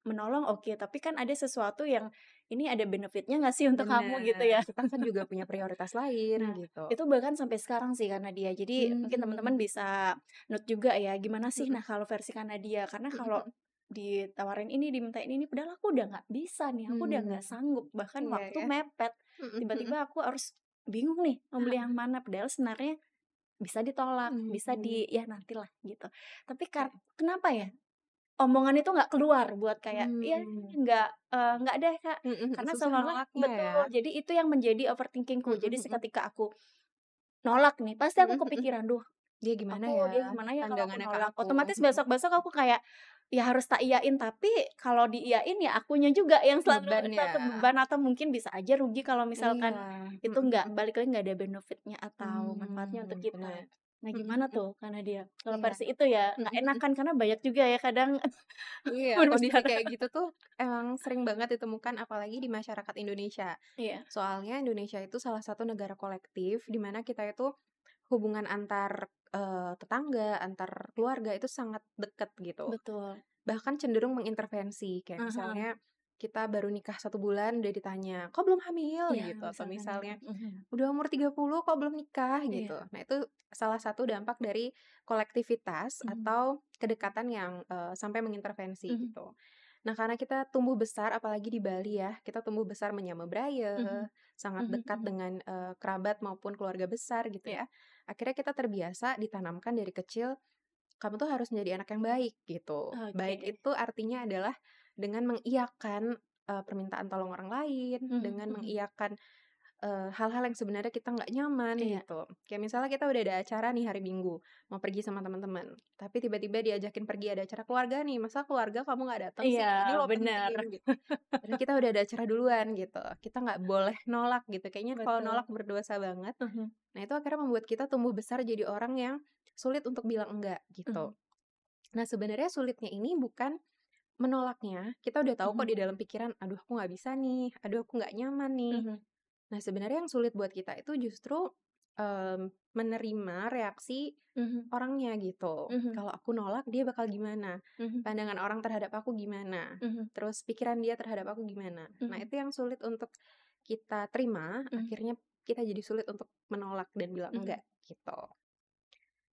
menolong oke, tapi kan ada sesuatu yang ini ada benefitnya nggak sih untuk kamu gitu Bener, ya. kita kan juga punya prioritas lain Nah, gitu. itu bahkan sampai sekarang sih karena dia. Jadi mungkin teman-teman Mmm, bisa note juga ya, gimana sih mhm nah kalau versi Kanadia. Karena mhm kalau mhm. ditawarin ini, dimintain ini, padahal aku udah nggak bisa nih, aku udah Mmm, nggak sanggup, bahkan iya waktu ya. mepet. Mhm mhm. Tiba-tiba aku harus bingung nih mau beli yang mana, padahal sebenarnya bisa ditolak, bisa Mmm, di ya nantilah gitu. Tapi kayak kenapa ya? Omongan itu nggak keluar buat kayak, "Ya mmm, nggak deh Kak," mhm mhm, karena susah seolah-olah nolaknya ya. betul, jadi itu yang menjadi overthinking-ku. Mhm Jadi mhm. seketika aku nolak nih, pasti Mhm aku mhm. kepikiran, "Duh, Dia gimana ya, dia gimana ya kalau aku pandangannya ke nolak?" aku? Otomatis Mhm. besok-besok aku kayak, ya harus tak iyain, tapi kalau diiyain ya akunya juga yang selalu Beban ya? takut beban atau mungkin bisa aja rugi kalau Iya, misalkan itu mhm nggak mhm. balik lagi nggak ada benefit-nya atau manfaatnya untuk kita. Bener. Nah Mhm gimana mhm. tuh karena dia? Kalau Iya. versi itu ya Mhm nggak mhm. enakan karena banyak juga ya kadang Iya, kondisi berbicara. kayak gitu tuh emang sering banget ditemukan apalagi di masyarakat Indonesia. Iya, Soalnya Indonesia itu salah satu negara kolektif di mana kita itu hubungan antar, tetangga, antar keluarga itu sangat dekat gitu. betul. Bahkan cenderung mengintervensi, kayak Ah hah. misalnya kita baru nikah 1 bulan udah ditanya, "Kok belum hamil?" Iya, Gitu, atau misalkan gitu. misalnya, Mhm. "Udah umur 30 kok belum nikah?" Gitu. Iya. Nah, itu salah satu dampak dari kolektivitas Mhm. atau kedekatan yang, sampai mengintervensi Mhm. gitu. Nah, karena kita tumbuh besar apalagi di Bali ya, kita tumbuh besar menyamba Mhm. berayeh, sangat Mhm dekat mhm. dengan, kerabat maupun keluarga besar gitu Iya. ya. Akhirnya kita terbiasa ditanamkan dari kecil kamu tuh harus menjadi anak yang baik gitu. Oke. Baik itu artinya adalah dengan mengiyakan, permintaan tolong orang lain, Mhm dengan mhm. mengiyakan, hal-hal yang sebenarnya kita nggak nyaman Iya. gitu. Kayak misalnya kita udah ada acara nih hari Minggu, mau pergi sama teman-teman, tapi tiba-tiba diajakin pergi ada acara keluarga nih, "Masa keluarga kamu nggak datang Iya, sih? Ini loh bener. penting," gitu. Padahal kita udah ada acara duluan gitu. Kita nggak boleh nolak gitu, kayaknya kalau Betul. nolak berdosa banget. Mhm. Nah, itu akhirnya membuat kita tumbuh besar jadi orang yang sulit untuk bilang enggak gitu. Mhm. Nah, sebenarnya sulitnya ini bukan menolaknya, kita udah tahu kok Mhm. di dalam pikiran, "Aduh aku nggak bisa nih, aduh aku nggak nyaman nih." Mhm. Nah, sebenarnya yang sulit buat kita itu justru, menerima reaksi Mhm. orangnya gitu. Mhm. Kalau aku nolak dia bakal gimana? Mhm. Pandangan orang terhadap aku gimana? Mhm. Terus pikiran dia terhadap aku gimana? Nah, Mhm. itu yang sulit untuk kita terima, Mhm. akhirnya kita jadi sulit untuk menolak dan bilang Mhm. enggak, gitu.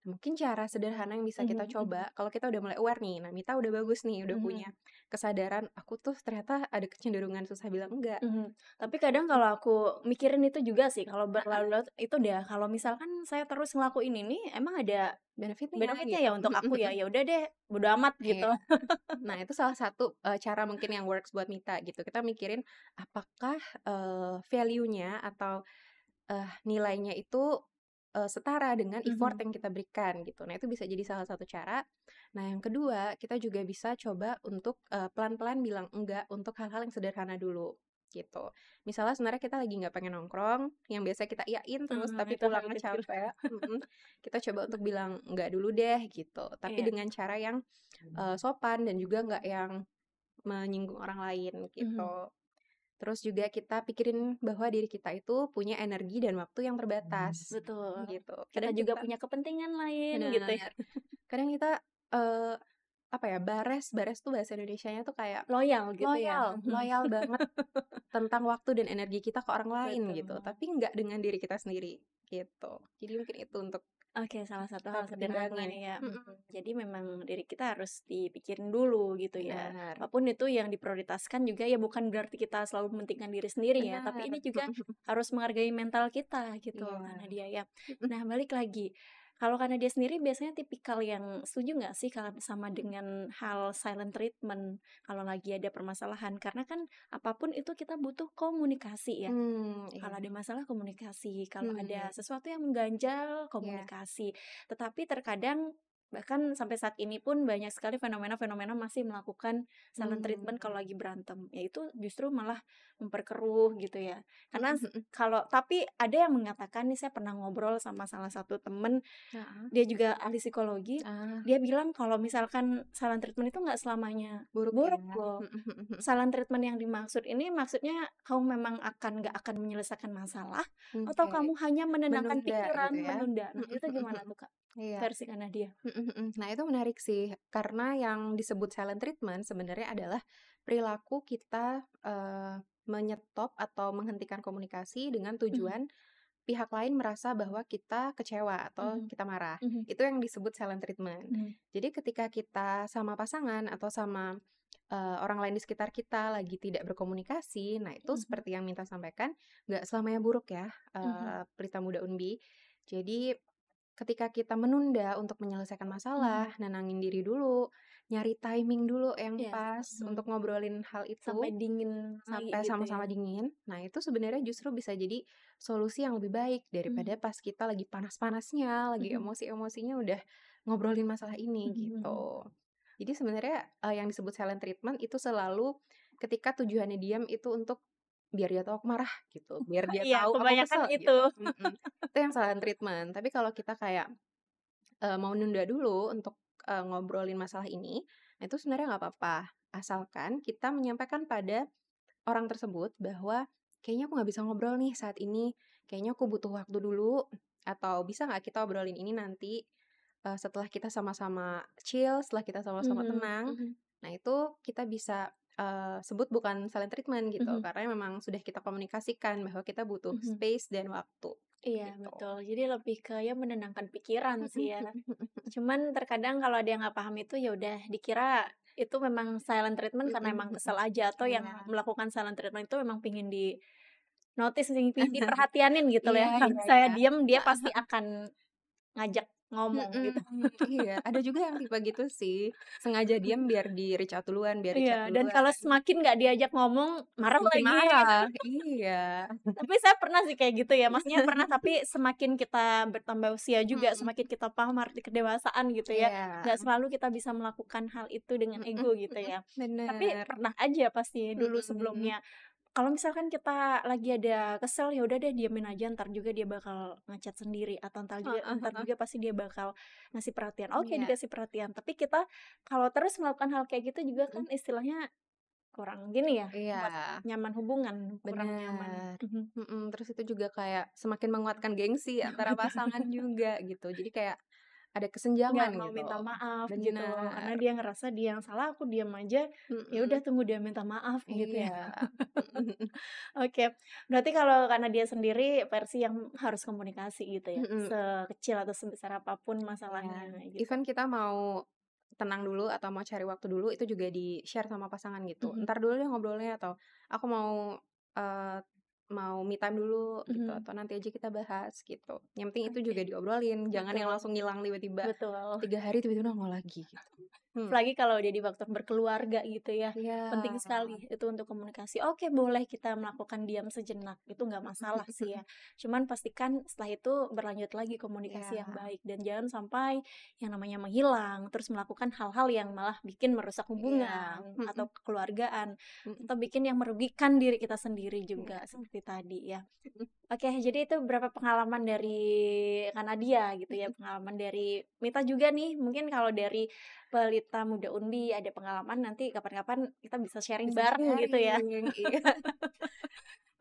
Mungkin cara sederhana yang bisa kita Mhm. Mhm. coba, kalau kita udah mulai aware nih, nah Mita udah bagus nih, udah punya Mhm. kesadaran, aku tuh ternyata ada kecenderungan susah bilang enggak. Mhm. Tapi kadang Mhm, kalau aku mikirin itu juga sih, kalau heeh, berlarut-larut itu udah kalau misalkan saya terus ngelakuin ini emang ada benefit-nya benefitnya gitu. ya untuk Mhm aku ya? mhm, Ya udah deh, bodo amat iya. gitu. Nah itu salah satu, cara mungkin yang works buat Mita gitu, kita mikirin apakah, value-nya atau, nilainya itu, setara dengan effort Mhm. yang kita berikan gitu. Nah itu bisa jadi salah satu cara. Nah yang kedua, kita juga bisa coba untuk, pelan-pelan bilang enggak untuk hal-hal yang sederhana dulu, gitu. Misalnya sebenarnya kita lagi nggak pengen nongkrong, yang biasa kita iyain terus tapi Itu hal pulangnya kecil. capek kita coba untuk bilang enggak dulu deh gitu, tapi Iya. dengan cara yang, sopan dan juga nggak yang menyinggung orang lain Mhm. gitu. Terus juga kita pikirin bahwa diri kita itu punya energi dan waktu yang terbatas, Betul. gitu. Kita Kadang juga kita punya kepentingan lain gitu ya. bener, kadang kita, eee, apa ya, bares tuh bahasa Indonesianya tuh kayak Loyal gitu ya. loyal, Mhm. loyal banget tentang waktu dan energi kita ke orang lain gitu, Betul. tapi nggak dengan diri kita sendiri, gitu. Jadi mungkin itu untuk Oke, salah satu kita hal sederhana pertimbangin. ya, Mhm, Jadi memang diri kita harus dipikirin dulu gitu ya. benar, Apapun itu yang diprioritaskan juga ya bukan berarti kita selalu mementingkan diri sendiri ya, tapi benar, ini mhm juga mhm, harus menghargai mental kita gitu iya, karena dia ya. mhm, Nah, balik lagi. Kalau karena dia sendiri biasanya tipikal yang setuju nggak sih kalau sama dengan hal silent treatment kalau lagi ada permasalahan? Karena kan apapun itu kita butuh komunikasi ya. iya, Kalau ada masalah komunikasi, kalau ada mmm, sesuatu yang mengganjal iya, komunikasi. Tetapi terkadang bahkan sampai saat ini pun banyak sekali fenomena-fenomena masih melakukan silent treatment mmm, kalau lagi berantem. Ya itu justru malah memperkeruh gitu ya. Karena mhm mhm, kalau tapi ada yang mengatakan nih saya pernah ngobrol sama salah satu temen heeh, dia juga ahli psikologi, ah, dia bilang kalau misalkan silent treatment itu nggak selamanya buruk ya, buruk loh. mhm mhm mhm, Silent treatment yang dimaksud ini maksudnya kamu memang nggak akan menyelesaikan masalah atau oke, kamu hanya menenangkan menunda gitu pikiran, ya, menunda. Nah, mhm itu mhm gimana mhm. tuh, Kak? Iya. versi Kanadia? Nah, itu menarik sih, karena yang disebut silent treatment sebenarnya adalah perilaku kita, menyetop atau menghentikan komunikasi dengan Mhm, tujuan pihak lain merasa bahwa kita kecewa atau mhm, kita marah. mhm, Itu yang disebut silent treatment. mhm, Jadi ketika kita sama pasangan atau sama, orang lain di sekitar kita lagi tidak berkomunikasi, nah itu mhm, seperti yang Minta sampaikan, nggak selamanya buruk ya, mhm, Pelita Muda Unbi. Jadi ketika kita menunda untuk menyelesaikan masalah, mhm. nenangin diri dulu, nyari timing dulu yang Iya, pas mhm, untuk ngobrolin hal sampai itu, dingin lagi sampai gitu ya? sama-sama dingin. Nah, itu sebenarnya justru bisa jadi solusi yang lebih baik daripada Mhm, pas kita lagi panas-panasnya, lagi mhm, emosi-emosinya udah ngobrolin masalah ini, mhm, mhm. gitu. Jadi sebenarnya, yang disebut silent treatment itu selalu ketika tujuannya diam itu untuk biar dia tahu aku marah gitu, biar dia Iya, tahu aku kebanyakan kesel itu. gitu, itu yang silent treatment. Tapi kalau kita kayak mau nunda dulu untuk, ngobrolin masalah ini, nah itu sebenarnya nggak apa-apa, asalkan kita menyampaikan pada orang tersebut bahwa, "Kayaknya aku nggak bisa ngobrol nih saat ini, kayaknya aku butuh waktu dulu," atau, "Bisa nggak kita obrolin ini nanti, setelah kita sama-sama chill, setelah kita sama-sama Mhm, tenang." mhm, Nah itu kita bisa, sebut bukan silent treatment gitu, mhm, karena memang sudah kita komunikasikan bahwa kita butuh mhm. space dan waktu, Iya, gitu. betul. Jadi lebih ke ya menenangkan pikiran sih Mhm ya. mhm mhm. Cuman terkadang kalau ada yang nggak paham itu ya udah dikira itu memang silent treatment karena Mhm emang mhm. kesel aja atau yang Iya. melakukan silent treatment itu memang pingin di notice nih, diperhatianin gitu loh Iya ya. Kalau iya saya iya. diem dia pasti akan ngajak ngomong gitu. Iya, ada juga yang tipe gitu sih, sengaja diam biar di-reach out duluan, biar Iya, di-chat dan kalau duluan, semakin nggak diajak ngomong marah semakin lagi. marah, iya. Tapi saya pernah sih kayak gitu ya, maksudnya pernah tapi semakin kita bertambah usia juga, Mhm, semakin kita paham arti kedewasaan gitu ya, iya, nggak selalu kita bisa melakukan hal itu dengan ego gitu ya. Tapi bener, pernah aja pasti dulu mhm, sebelumnya, kalau misalkan kita lagi ada kesel, ya udah deh diemin aja, entar juga dia bakal nge sendiri atau heeh entar heeh, juga pasti dia bakal ngasih perhatian. Oke, iya, dikasih perhatian, tapi kita kalau terus melakukan hal kayak gitu juga mhm, kan istilahnya kurang gini ya, iya, buat nyaman hubungan, kurang nyaman. bener, Mhm. terus itu juga kayak semakin menguatkan gengsi antara pasangan juga gitu, jadi kayak ada Nggak kesenjangan mau gitu, minta maaf gitu, karena bener, dia ngerasa dia yang salah, aku diam aja, ya udah mhm, tunggu dia minta maaf gitu ya. iya, mhm Oke, berarti kalau karena dia sendiri versi yang harus komunikasi gitu ya, mhm. sekecil atau sebesar apapun Iya, masalahnya gitu. even kita mau tenang dulu atau mau cari waktu dulu itu juga di-share sama pasangan gitu. Mhm, "Entar dulu deh ngobrolnya," atau, "Aku eee, mau me time dulu," gitu, mhm, atau, "Nanti aja kita bahas," gitu. Yang penting itu oke, juga diobrolin, jangan yang betul, langsung ngilang tiba-tiba betul. 3 hari tiba-tiba nongol lagi gitu. Hmm, Apalagi kalau udah di waktu berkeluarga gitu ya, penting iya. sekali itu untuk komunikasi. Oke, boleh kita melakukan diam sejenak, itu nggak masalah sih ya. Cuman pastikan setelah itu berlanjut lagi komunikasi yang Iya baik dan jangan sampai yang namanya menghilang, terus melakukan hal-hal yang malah bikin merusak iya, hubungan atau kekeluargaan, mhm, atau bikin yang merugikan diri kita sendiri juga iya, seperti tadi ya. mhm Oke, jadi itu beberapa pengalaman dari Kak Nadia gitu ya, mhm. pengalaman dari Mita juga nih, mungkin kalau dari Pelita Muda Unbi ada pengalaman nanti kapan-kapan kita bisa sharing Bisa bareng gitu ya, sharing, iya,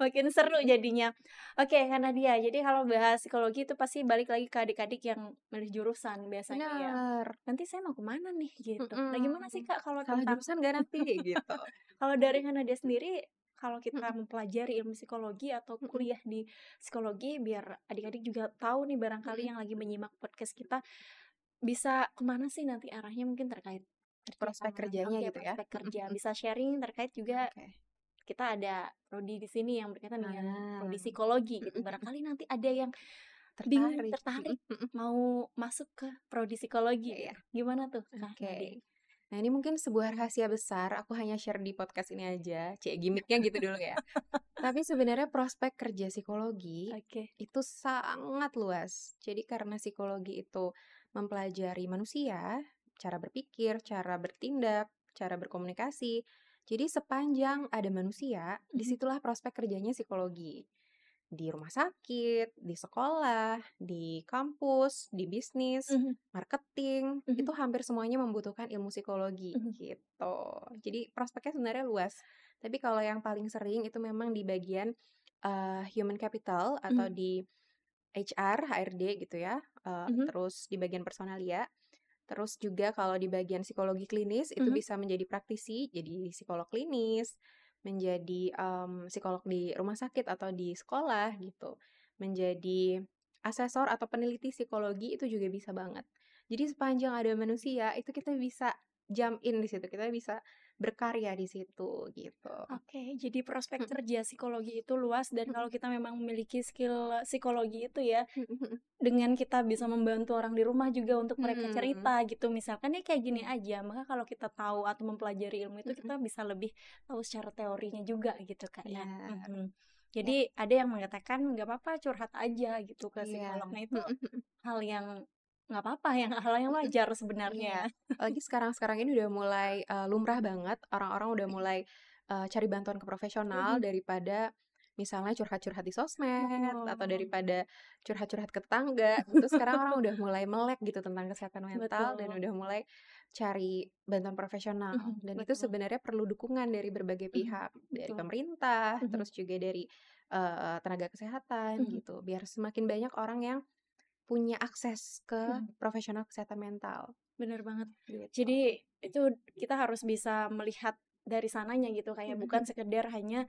makin seru jadinya. Oke, Kak Nadia, jadi kalau bahas psikologi itu pasti balik lagi ke adik-adik yang milih jurusan biasanya ya. bener, Nanti saya mau kemana nih gitu. Nah gimana sih mhm. Kak kalau Salah tentang jurusan nggak nanti? Gitu. kalau dari Kak Nadia sendiri, kalau kita Mhm mempelajari ilmu psikologi atau mhm kuliah di psikologi biar adik-adik juga tahu nih barangkali mhm. yang lagi menyimak podcast kita, bisa kemana sih nanti arahnya mungkin terkait Prospek kerjaan, kerjanya oke gitu ya? prospek Mhm kerja, mhm. bisa sharing terkait juga Oke. kita ada prodi di sini yang berkaitan dengan Nah, prodi psikologi gitu, mhm mhm. barangkali nanti ada yang bingung, Tertarik, mhm tertarik mhm. mau masuk ke prodi psikologi Iya iya, gitu, gimana tuh Kak Nadia? oke. Nah, ini mungkin sebuah rahasia besar, aku hanya share di podcast ini aja, gimmick-nya gitu dulu ya. Tapi sebenarnya prospek kerja psikologi Oke, itu sangat luas. Jadi karena psikologi itu mempelajari manusia, cara berpikir, cara bertindak, cara berkomunikasi. Jadi sepanjang ada manusia, mhm, disitulah prospek kerjanya psikologi. Di rumah sakit, di sekolah, di kampus, di bisnis, mhm, marketing, mhm, itu hampir semuanya membutuhkan ilmu psikologi mhm, gitu. Jadi prospeknya sebenarnya luas. Tapi kalau yang paling sering itu memang di bagian human capital atau mhm, di HR, HRD gitu ya, Mhm terus di bagian personalia, terus juga kalau di bagian psikologi klinis itu mhm. bisa menjadi praktisi, jadi psikolog klinis, menjadi, psikolog di rumah sakit atau di sekolah gitu, menjadi asesor atau peneliti psikologi itu juga bisa banget. Jadi sepanjang ada manusia itu kita bisa jump in di situ, kita bisa berkarya di situ gitu. Oke, jadi prospek Mhm kerja psikologi itu luas dan kalau mhm kita memang memiliki skill psikologi itu ya, mhm mhm dengan kita bisa membantu orang di rumah juga untuk mereka mhm. cerita gitu, misalkan ya kayak gini Iya, aja, maka kalau kita tahu atau mempelajari ilmu itu mhm, kita bisa lebih tahu secara teorinya juga gitu Kak ya. benar. Mhm. Ya, Jadi ada yang mengatakan nggak apa-apa curhat aja gitu ke iya, psikolog. Nah itu mhm mhm hal yang nggak apa-apa, yang hal yang mhm, wajar iya. sebenarnya. Apalagi sekarang-sekarang ini udah mulai, lumrah banget orang-orang udah mulai, cari bantuan ke profesional Mhm, daripada misalnya curhat-curhat di sosmed atau betul, daripada curhat-curhat ke tetangga gitu. Sekarang orang udah mulai melek gitu tentang kesehatan mental dan betul, udah mulai cari bantuan profesional dan itu betul, sebenarnya perlu dukungan dari berbagai mhm, pihak, dari betul, pemerintah, mhm, terus juga dari, tenaga kesehatan mhm. gitu, biar semakin banyak orang yang punya akses ke Mhm, profesional kesehatan mental, bener banget. gitu. Jadi itu kita harus bisa melihat dari sananya gitu, kayak Mhm bukan mhm. sekedar hanya,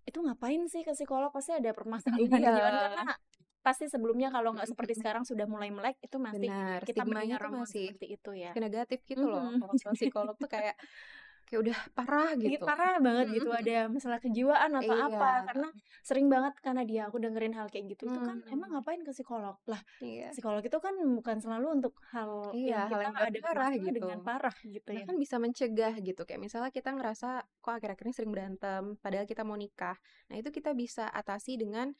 "Itu ngapain sih ke psikolog? Pasti ada permasalahan Iya, kejiwaan." Karena pasti sebelumnya kalau nggak mhm seperti mhm. sekarang sudah mulai melek, itu masih Benar, kita stigmanya mendengar tuh omongan masih seperti itu ya. negatif gitu loh, Mhm. kalau masalah psikolog tuh kayak kayak udah parah Iya, gitu. parah banget Mhm gitu, mhm. ada masalah kejiwaan atau Iya, apa, karena sering banget karena dia aku dengerin hal kayak gitu, "Itu kan emang mmm, ngapain ke psikolog?" Lah, iya psikolog itu kan bukan selalu untuk hal iya, yang hal kita yang ada berat-parah bermasalah gitu. dengan parah gitu ya. Bahkan bisa mencegah gitu, kayak misalnya kita ngerasa, kok akhir-akhir ini sering berantem, padahal kita mau nikah. Nah itu kita bisa atasi dengan,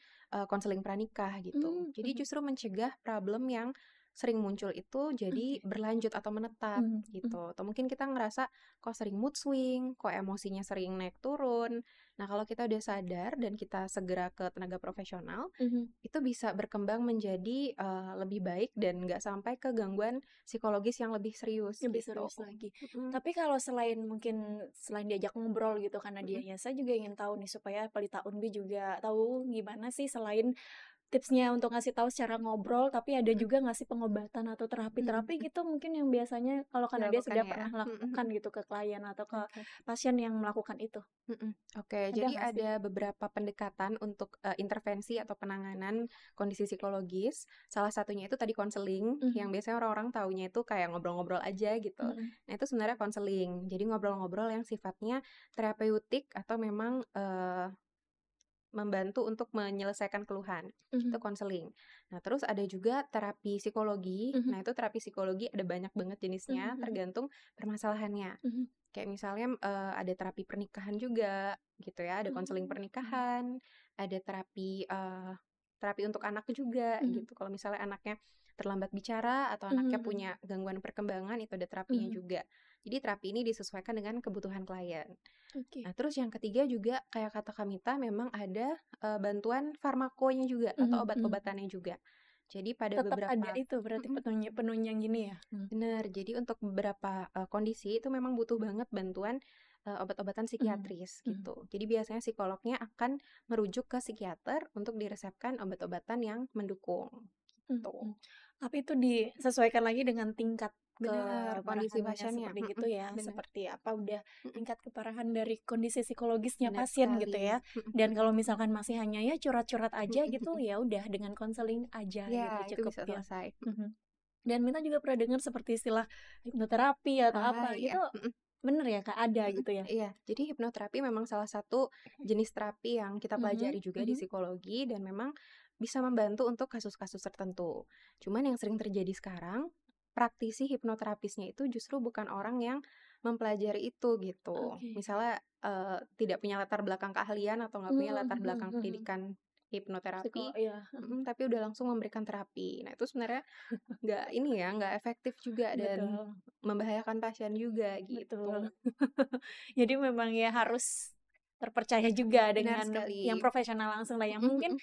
konseling pranikah gitu. Mmm, Jadi mhm justru mencegah problem yang sering muncul itu jadi oke, berlanjut atau menetap mhm mhm gitu. Atau mungkin kita ngerasa kok sering mood swing, kok emosinya sering naik turun. Nah kalau kita udah sadar dan kita segera ke tenaga profesional, mhm, itu bisa berkembang menjadi, lebih baik dan nggak sampai ke gangguan psikologis yang lebih serius lebih gitu. serius lagi. Mhm Tapi kalau selain mungkin selain diajak ngobrol gitu karena dia mhm ya, saya juga ingin tahu nih supaya Pelita Unbi juga tahu gimana sih selain tipsnya untuk ngasih tahu secara ngobrol, tapi ada mhm juga nggak sih pengobatan atau mhm terapi-terapi mhm. gitu mungkin yang biasanya kalau karena dia Dilakukan sudah ya? pernah Mhm lakukan mhm. gitu ke klien atau ke Oke. pasien yang melakukan itu, Mhm. Oke, ada jadi nggak sih? ada beberapa pendekatan untuk, intervensi atau penanganan kondisi psikologis. Salah satunya itu tadi konseling, Mhm yang biasanya orang-orang taunya itu kayak ngobrol-ngobrol aja gitu. mhm Nah, itu sebenarnya konseling. Jadi ngobrol-ngobrol yang sifatnya terapeutik atau memang, membantu untuk menyelesaikan keluhan, itu mhm konseling. Nah, terus ada juga terapi psikologi. mhm Nah, itu terapi psikologi ada banyak banget jenisnya, mhm tergantung permasalahannya. mhm Kayak misalnya, ada terapi pernikahan juga, gitu ya, ada konseling mhm mhm pernikahan, ada terapi untuk anak juga, mhm gitu. Kalau misalnya anaknya terlambat bicara atau mhm anaknya mhm punya gangguan perkembangan, itu ada terapinya mhm, juga. Jadi terapi ini disesuaikan dengan kebutuhan klien. oke, Nah, terus yang ketiga juga kayak kata Kamita memang ada, bantuan farmakonya juga atau mhm mhm. obat-obatannya juga. Jadi pada Tetap ada beberapa itu berarti mhm, penunjang gini ya? bener. Jadi untuk beberapa, kondisi itu memang butuh banget bantuan, obat-obatan Mhm psikiatris mhm gitu. Jadi biasanya psikolognya akan merujuk ke psikiater untuk diresepkan obat-obatan yang mendukung, gitu. mhm. Tapi itu disesuaikan lagi dengan tingkat Bener, kondisi keparahannya pasiennya, seperti gitu mhm, ya, bener, seperti apa udah mhm, tingkat keparahan dari kondisi psikologisnya bener pasien gitu sekali, ya. mhm Dan mhm, kalau misalkan masih hanya ya curhat-curhat aja mhm gitu, mhm. ya udah dengan konseling aja Iya, gitu itu cukup bisa ya. selesai, mhm. Mhm. Dan Mita juga pernah dengar seperti istilah hipnoterapi atau Ah, apa iya, gitu, mhm. bener ya Kak, ada Mhm, gitu ya? iya. Jadi hipnoterapi memang salah satu jenis terapi yang kita pelajari Mhm juga di mhm psikologi dan memang bisa membantu untuk kasus-kasus tertentu. Cuman yang sering terjadi sekarang, praktisi hipnoterapisnya itu justru bukan orang yang mempelajari itu gitu. oke. Misalnya, tidak punya latar belakang keahlian atau nggak punya Mmm, latar mhm belakang mhm. pendidikan hipnoterapi, Iya, tapi udah langsung memberikan terapi. Nah itu sebenarnya nggak ini ya, nggak efektif juga dan betul membahayakan pasien juga betul. gitu. Jadi memang ya harus terpercaya juga Benar dengan yang sekali. profesional langsung lah, yang Mhm mungkin mhm.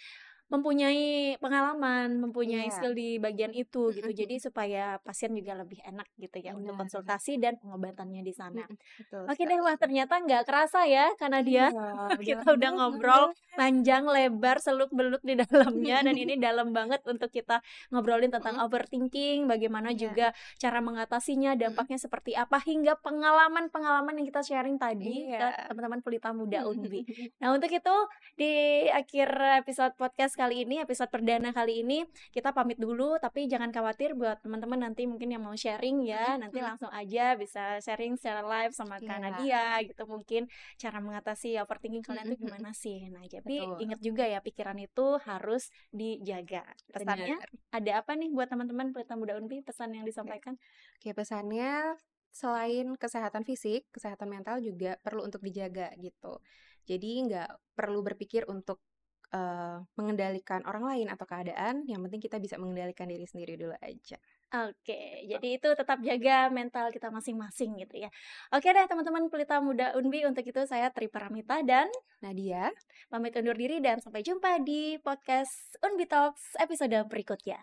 mempunyai pengalaman, mempunyai Iya. skill di bagian itu gitu. Jadi supaya pasien juga lebih enak gitu ya untuk Benar. konsultasi dan pengobatannya di sana. Betul Oke deh, sekali. wah ternyata nggak kerasa ya karena dia Iya, udah kita lama udah ngobrol banget. panjang lebar seluk-beluk di dalamnya dan ini dalam banget untuk kita ngobrolin tentang Mhm, overthinking, bagaimana iya, juga cara mengatasinya, mhm, dampaknya seperti apa, hingga pengalaman-pengalaman yang kita sharing tadi ke iya. teman-teman pelita muda Unbi. Nah, untuk itu di akhir episode podcast kali ini, episode perdana kali ini, kita pamit dulu, tapi jangan khawatir buat teman-teman nanti mungkin yang mau sharing ya, Mhm nanti mhm. langsung aja bisa sharing secara live sama Kak Iya, Nadia gitu mungkin cara mengatasi overthinking kalian mhm tuh mhm, gimana sih. Nah, jadi betul, ingat juga ya pikiran itu harus dijaga. Pesannya bener. ada apa nih buat teman-teman Pelita Muda Unbi, pesan yang Oke. disampaikan? Oke, pesannya selain kesehatan fisik, kesehatan mental juga perlu untuk dijaga gitu. Jadi nggak perlu berpikir untuk mengendalikan orang lain atau keadaan, yang penting kita bisa mengendalikan diri sendiri dulu aja. Oke, Gitu. jadi itu tetap jaga mental kita masing-masing gitu ya. Oke deh teman-teman Pelita Muda Unbi, untuk itu saya Tri Paramita dan Nadia, pamit undur diri dan sampai jumpa di podcast Unbi Talks episode berikutnya.